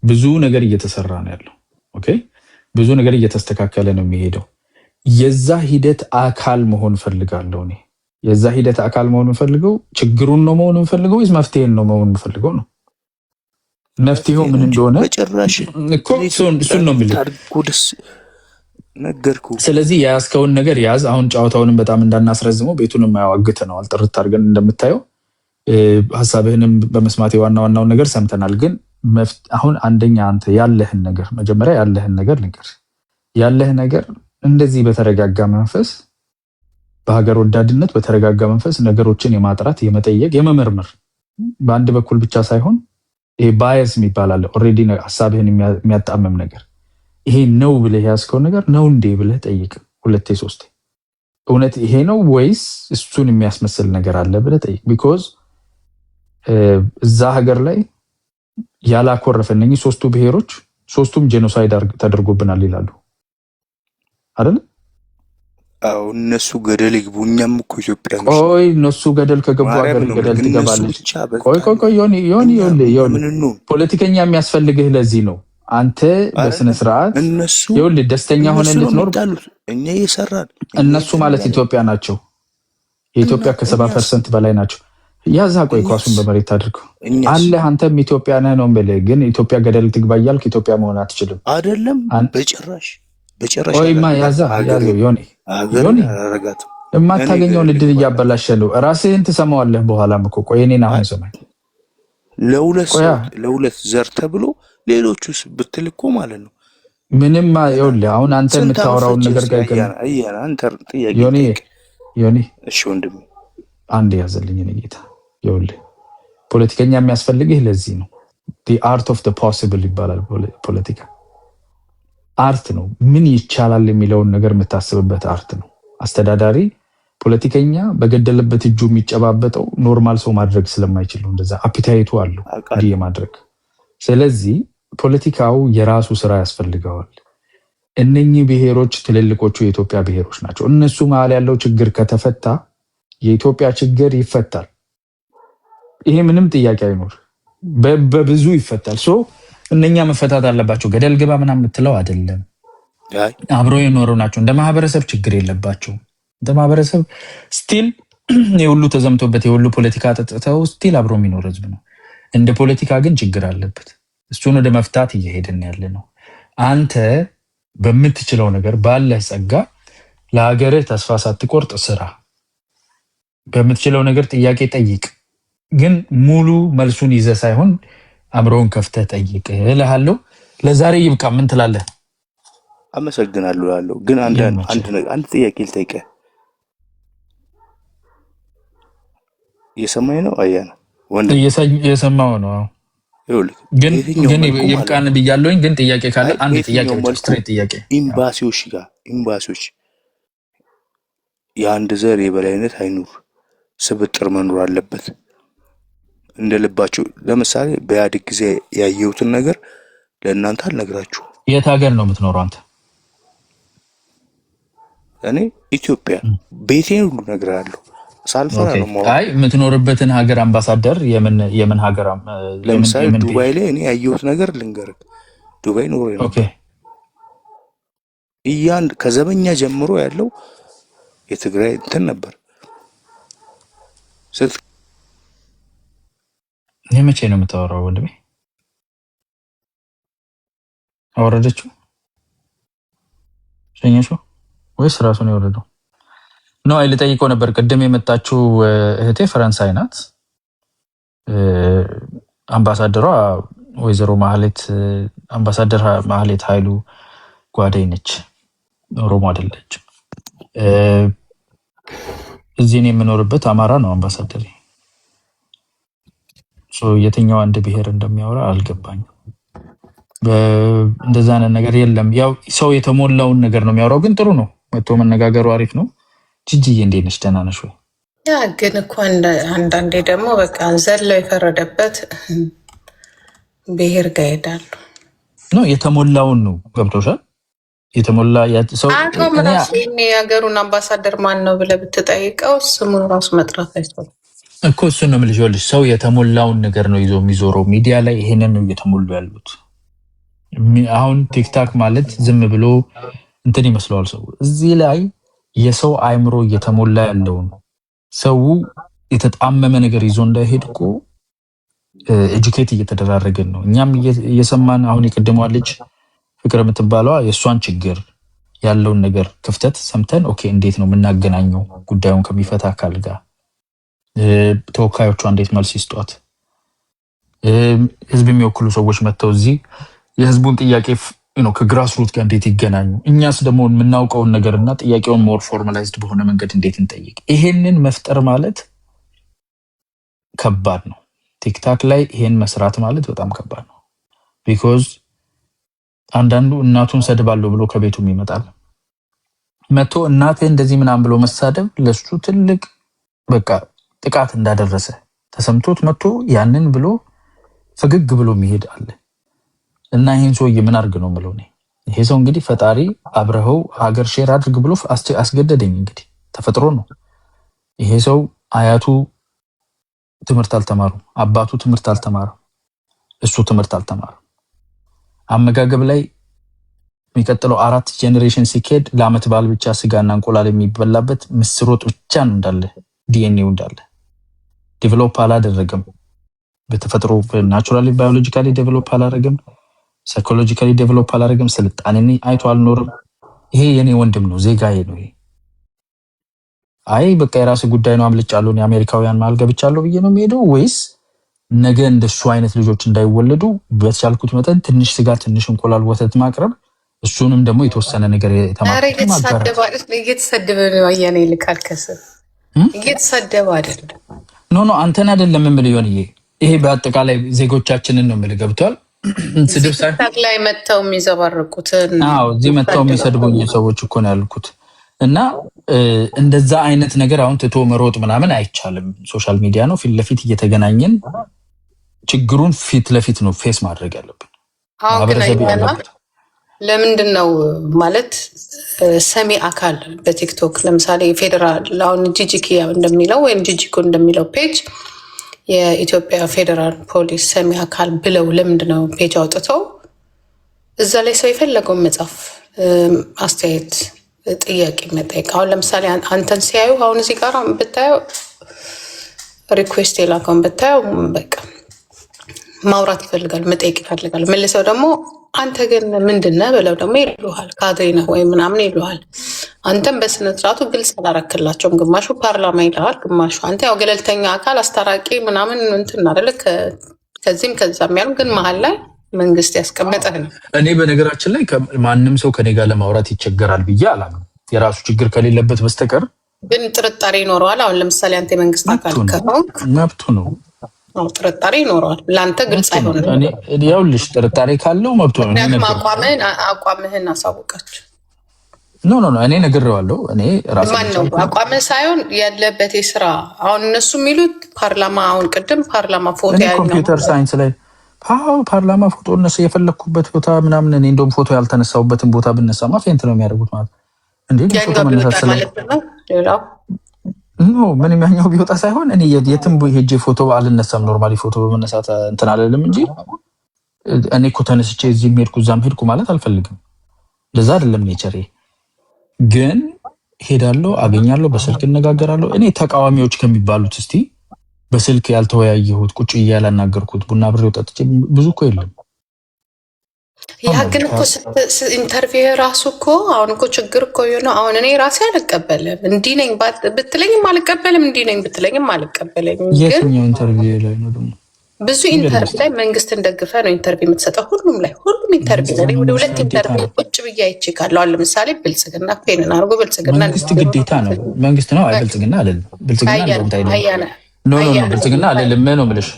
ብዙ ነገር እየተሰራ ነው ያለው። ኦኬ፣ ብዙ ነገር እየተስተካከለ ነው የሚሄደው። የዛ ሂደት አካል መሆን ፈልጋለሁ እኔ። የዛ ሂደት አካል መሆን ፈልገው ችግሩን ነው መሆን ፈልገው ወይስ መፍትሄን ነው መሆን ፈልገው ነው? መፍትሄው ምን እንደሆነ እኮ እሱን ነው የሚልህ። ስለዚህ የያዝከውን ነገር ያዝ። አሁን ጨዋታውንም በጣም እንዳናስረዝመው ቤቱንም አያዋግተነዋል። ጥርት አድርገን እንደምታየው ሀሳብህንም በመስማት ዋና ዋናውን ነገር ሰምተናል። ግን አሁን አንደኛ አንተ ያለህን ነገር መጀመሪያ ያለህን ነገር ልንገር። ያለህ ነገር እንደዚህ በተረጋጋ መንፈስ በሀገር ወዳድነት በተረጋጋ መንፈስ ነገሮችን የማጥራት የመጠየቅ የመመርመር በአንድ በኩል ብቻ ሳይሆን ይሄ ባየስ የሚባል አለ። ኦልሬዲ ሀሳብህን የሚያጣመም ነገር ይሄ ነው ብለህ ያዝከው ነገር ነው እንዴ ብለህ ጠይቅ። 2-3 እውነት ይሄ ነው ወይስ እሱን የሚያስመስል ነገር አለ ብለህ ጠይቅ። ቢኮዝ እዛ ሀገር ላይ ያላኮረፈ እነኚህ 3ቱ ብሔሮች 3ቱም ጄኖሳይድ ተደርጎብናል ይላሉ አይደል? አዎ እነሱ ገደል ይግቡ፣ እኛም እኮ ኢትዮጵያ ነው። ቆይ እነሱ ገደል ከገቡ ሀገር ገደል ትገባለች። ቆይ ዮኒ ፖለቲከኛ የሚያስፈልግህ ለዚህ ነው። አንተ በስነ ስርዓት ይኸውልህ ደስተኛ ሆነ እንድትኖር እኛ እየሰራን እነሱ ማለት ኢትዮጵያ ናቸው። የኢትዮጵያ ከ70% በላይ ናቸው። ያዛ ቆይ ኳሱን በመሬት አድርገው አለ። አንተም ኢትዮጵያ ነህ ነው የምልህ። ግን ኢትዮጵያ ገደል ትግባ እያልክ ኢትዮጵያ መሆን አትችልም። አይደለም በጭራሽ። ቆይማ ያዘው ዮኒ የማታገኘውን እድል እያበላሸ ነው። ራስህን ትሰማዋለህ በኋላም እኮ። ቆይ እኔን አሁን ሰማኝ። ለሁለት ዘር ተብሎ ሌሎቹስ ብትል እኮ ማለት ነው ምንም። ይኸውልህ አሁን አንተ የምታወራውን ነገር ዮኒ እሺ ወንድም አንድ ያዘልኝ እኔ ጌታ። ይኸውልህ ፖለቲከኛ የሚያስፈልግህ ለዚህ ነው። the art of the possible ይባላል። ፖለቲካ አርት ነው። ምን ይቻላል የሚለውን ነገር የምታስብበት አርት ነው። አስተዳዳሪ ፖለቲከኛ በገደለበት እጁ የሚጨባበጠው ኖርማል ሰው ማድረግ ስለማይችል ነው። እንደዛ አፒታይቱ አለው እንዲህ የማድረግ። ስለዚህ ፖለቲካው የራሱ ስራ ያስፈልገዋል። እነኚህ ብሔሮች ትልልቆቹ የኢትዮጵያ ብሔሮች ናቸው። እነሱ መሀል ያለው ችግር ከተፈታ የኢትዮጵያ ችግር ይፈታል። ይሄ ምንም ጥያቄ አይኖር፣ በብዙ ይፈታል። ሶ እነኛ መፈታት አለባቸው። ገደል ግባ ምናምን የምትለው አይደለም። አብረው የኖሩ ናቸው። እንደ ማህበረሰብ ችግር የለባቸው። እንደ ማህበረሰብ ስቲል የሁሉ ተዘምቶበት የሁሉ ፖለቲካ ተጥተው ስቲል አብሮ የሚኖር ህዝብ ነው። እንደ ፖለቲካ ግን ችግር አለበት። እሱን ወደ መፍታት እየሄድን ያለ ነው። አንተ በምትችለው ነገር ባለህ ጸጋ ለሀገርህ ተስፋ ሳትቆርጥ ስራ። በምትችለው ነገር ጥያቄ ጠይቅ። ግን ሙሉ መልሱን ይዘ ሳይሆን አእምሮውን ከፍተህ ጠይቅ እልሃለሁ። ለዛሬ ይብቃ። ምን ትላለህ? አመሰግናለሁ እላለሁ። ግን አንድ ጥያቄ ልጠይቅህ። እየሰማኝ ነው? አያና ወንድ እየሰማው ነው። ግን ይብቃን ብያለሁኝ። ግን ጥያቄ ካለ አንድ ጥያቄ ብቻ ስትሬት ጥያቄ። ኤምባሲዎች የአንድ ዘር የበላይነት አይኑር፣ ስብጥር መኖር አለበት። እንደ ልባቸው ለምሳሌ በኢህአዴግ ጊዜ ያየሁትን ነገር ለእናንተ አልነግራችሁ። የት ሀገር ነው የምትኖረው አንተ? እኔ ኢትዮጵያ ቤቴን ሁሉ እነግርሃለሁ። ሳልፈራ ነው ማለት። አይ የምትኖርበትን ሀገር አምባሳደር የምን ሀገር? ለምሳሌ ዱባይ ላይ እኔ ያየሁት ነገር ልንገርህ። ዱባይ ኖሬ ነው። ኦኬ ከዘበኛ ጀምሮ ያለው የትግራይ እንትን ነበር። ይህ መቼ ነው የምታወራው ወንድሜ? አወረደችው ሸኘሽው ወይስ ራሱን የወረደው ነው? አይ ልጠይቀው ነበር። ቅድም የመጣችው እህቴ ፈረንሳይ ናት። አምባሳደሯ ወይዘሮ ማህሌት አምባሳደር ማህሌት ኃይሉ ጓደኝ ነች። ኦሮሞ አይደለችም። እዚህ ነው የምኖርበት አማራ ነው አምባሳደር። የትኛው አንድ ብሔር እንደሚያወራ አልገባኝም። እንደዛ አይነት ነገር የለም። ያው ሰው የተሞላውን ነገር ነው የሚያወራው። ግን ጥሩ ነው፣ መጥቶ መነጋገሩ አሪፍ ነው። ጂጂዬ እንዴት ነሽ? ደህና ነሽ ወይ? ያ ግን እኮ አንዳንዴ ደግሞ በቃ ዘለው የፈረደበት ብሔር ጋር ይሄዳሉ። ነው የተሞላውን ነው። ገብቶሻል? የተሞላ ሰው የሀገሩን አምባሳደር ማን ነው ብለህ ብትጠይቀው ስሙን ራሱ መጥራት አይችልም። እኮ እሱን ነው የምልሽ። ይኸውልሽ ሰው የተሞላውን ነገር ነው ይዞ የሚዞረው። ሚዲያ ላይ ይሄንን ነው እየተሞሉ ያሉት። አሁን ቲክታክ ማለት ዝም ብሎ እንትን ይመስለዋል ሰው። እዚህ ላይ የሰው አእምሮ እየተሞላ ያለውን ሰው የተጣመመ ነገር ይዞ እንዳይሄድ እኮ ኤጁኬት እየተደራረገን ነው። እኛም እየሰማን አሁን የቀደመዋ ልጅ ፍቅር የምትባለዋ የእሷን ችግር ያለውን ነገር ክፍተት ሰምተን ኦኬ እንዴት ነው የምናገናኘው ጉዳዩን ከሚፈታ አካል ጋር ተወካዮቿ እንዴት መልስ ይስጧት፣ ህዝብ የሚወክሉ ሰዎች መጥተው እዚህ የህዝቡን ጥያቄ ከግራስ ሩት ጋር እንዴት ይገናኙ፣ እኛስ ደግሞ የምናውቀውን ነገርና ጥያቄውን ሞር ፎርማላይዝድ በሆነ መንገድ እንዴት እንጠይቅ። ይሄንን መፍጠር ማለት ከባድ ነው። ቲክታክ ላይ ይሄን መስራት ማለት በጣም ከባድ ነው። ቢኮዝ አንዳንዱ እናቱን ሰድባለሁ ብሎ ከቤቱም ይመጣል። መቶ እናቴ እንደዚህ ምናምን ብሎ መሳደብ ለሱ ትልቅ በቃ ጥቃት እንዳደረሰ ተሰምቶት መቶ ያንን ብሎ ፈገግ ብሎ የሚሄድ አለ። እና ይሄን ሰውዬ ምን አድርግ ነው የምለው እኔ። ይሄ ሰው እንግዲህ ፈጣሪ አብረኸው ሀገር ሼር አድርግ ብሎ አስገደደኝ። እንግዲህ ተፈጥሮ ነው። ይሄ ሰው አያቱ ትምህርት አልተማሩም፣ አባቱ ትምህርት አልተማረም፣ እሱ ትምህርት አልተማረም። አመጋገብ ላይ የሚቀጥለው 4 ጄኔሬሽን ሲኬድ ለአመት በዓል ብቻ ስጋና እንቁላል የሚበላበት ምስር ወጥ ብቻ ነው እንዳለ ዲኤንኤው እንዳለ ዴቨሎፕ አላደረገም። በተፈጥሮ ናቹራሊ ባዮሎጂካሊ ዴቨሎፕ አላደረገም፣ ሳይኮሎጂካሊ ዴቨሎፕ አላደረገም፣ ስልጣኔ አይቶ አልኖርም። ይሄ የኔ ወንድም ነው፣ ዜጋዬ ነው። ይሄ አይ በቃ የራስ ጉዳይ ነው አምልጫለሁ የአሜሪካውያን መሀል ገብቻለሁ ብዬ ነው የሚሄደው ወይስ ነገ እንደሱ አይነት ልጆች እንዳይወለዱ በተቻልኩት መጠን ትንሽ ስጋ፣ ትንሽ እንቁላል፣ ወተት ማቅረብ እሱንም ደግሞ የተወሰነ ነገር እየተሰደበ ነው። አያኔ ይልቃል ከስር እየተሰደበ አይደለም። ኖ አንተን አይደለም የምልህ ይሆንዬ፣ ይሄ በአጠቃላይ ዜጎቻችንን ነው የምልህ። ገብቷል? ስድብ ሳይሆን ላይ መጥተው የሚዘባርቁትን እዚህ መጥተው የሚሰድቡኝ ሰዎች እኮ ነው ያልኩት። እና እንደዛ አይነት ነገር አሁን ትቶ መሮጥ ምናምን አይቻልም። ሶሻል ሚዲያ ነው፣ ፊት ለፊት እየተገናኘን ችግሩን ፊት ለፊት ነው ፌስ ማድረግ ያለብን። ለምንድን ነው ማለት ሰሚ አካል በቲክቶክ ለምሳሌ ፌዴራል አሁን ጂጂኪ እንደሚለው ወይም ጂጂኮ እንደሚለው ፔጅ የኢትዮጵያ ፌዴራል ፖሊስ ሰሚ አካል ብለው ለምንድን ነው ፔጅ አውጥተው እዛ ላይ ሰው የፈለገውን መጻፍ፣ አስተያየት፣ ጥያቄ መጠየቅ። አሁን ለምሳሌ አንተን ሲያዩ አሁን እዚህ ጋር ብታየው ሪኩዌስት የላከውን ብታየው በቃ ማውራት ይፈልጋል፣ መጠየቅ ይፈልጋል። መልሰው ደግሞ አንተ ግን ምንድነህ ብለው ደግሞ ይሉሃል፣ ካድሬ ነህ ወይ ምናምን ይሉሃል። አንተም በስነስርዓቱ ግልጽ አላረክላቸውም። ግማሹ ፓርላማ ይልሃል፣ ግማሹ አንተ ያው ገለልተኛ አካል አስታራቂ ምናምን እንትን አይደለ ከዚህም ከዛም ያሉ፣ ግን መሀል ላይ መንግስት ያስቀመጠህ ነው። እኔ በነገራችን ላይ ማንም ሰው ከኔ ጋር ለማውራት ይቸገራል ብዬ አላምንም፣ የራሱ ችግር ከሌለበት በስተቀር። ግን ጥርጣሬ ይኖረዋል። አሁን ለምሳሌ አንተ የመንግስት አካል ከሆንክ መብቱ ነው፣ ጥርጣሬ ይኖረዋል። ለአንተ ግልጽ አይሆንም። ያውልሽ ጥርጣሬ ካለው መብቱ ነው። አቋምህን አሳውቃችሁ ኖ እኔ ነግሬዋለሁ። እኔ ራሴ ማነው አቋምህ ሳይሆን ያለበት የስራ አሁን እነሱ የሚሉት ፓርላማ፣ አሁን ቅድም ፓርላማ ፎቶ ያለው ኮምፒውተር ሳይንስ ላይ ፓርላማ ፎቶ እነሱ የፈለግኩበት ቦታ ምናምን፣ እኔ እንደውም ፎቶ ያልተነሳሁበትን ቦታ ብነሳማ ፌንት ነው የሚያደርጉት ማለት እንዴ። ፎቶ መነሳት ሌላው ምንም ያኛው ቢወጣ ሳይሆን እኔ የትም ሄጄ ፎቶ አልነሳም። ኖርማሊ ፎቶ በመነሳት እንትን አለልም እንጂ እኔ እኮ ተነስቼ እዚህም ሄድኩ እዛም ሄድኩ ማለት አልፈልግም። ለዛ አይደለም ኔቸሬ። ግን ሄዳለሁ፣ አገኛለሁ፣ በስልክ እነጋገራለሁ። እኔ ተቃዋሚዎች ከሚባሉት እስቲ በስልክ ያልተወያየሁት ቁጭ ያላናገርኩት ቡና ብሬው ጠጥቼ ብዙ እኮ የለም። ያ ግን እኮ ኢንተርቪው ራሱ እኮ አሁን እኮ ችግር እኮ የሆነ አሁን እኔ ራሴ አልቀበልም፣ እንዲህ ነኝ ብትለኝም አልቀበልም፣ እንዲህ ነኝ ብትለኝም አልቀበልም። የትኛው ኢንተርቪው ላይ ነው ደግሞ? ብዙ ኢንተርቪው ላይ መንግስትን ደግፈ ነው ኢንተርቪው የምትሰጠው። ሁሉም ላይ ሁሉም ኢንተርቪው ላይ ወደ 2 ኢንተርቪው ቁጭ ብዬ አይቼ ካለው አሁን ለምሳሌ ብልጽግና ፔንን አድርጎ ብልጽግና መንግስት ግዴታ ነው መንግስት ነው። አይ ብልጽግና አይደለም፣ ብልጽግና ነው ኖ ብልጽግና አይደለም ነው የምልሽ።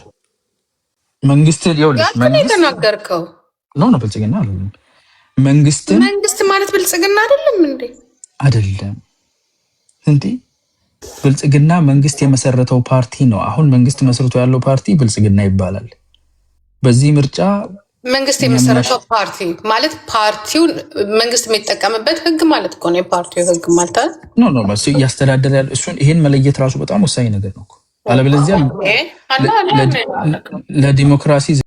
መንግስት ይኸውልሽ መንግስት ተናገርከው ኖ ብልጽግና አይደለም። መንግስት ማለት ብልጽግና አይደለም እንዴ? አይደለም እንዴ? ብልጽግና መንግስት የመሰረተው ፓርቲ ነው። አሁን መንግስት መስርቶ ያለው ፓርቲ ብልጽግና ይባላል። በዚህ ምርጫ መንግስት የመሰረተው ፓርቲ ማለት ፓርቲውን መንግስት የሚጠቀምበት ህግ ማለት ነው። የፓርቲው ህግ ማለት ኖ እሱ እያስተዳደረ ያለ እሱን ይሄን መለየት ራሱ በጣም ወሳኝ ነገር ነው። አለበለዚያ ለዲሞክራሲ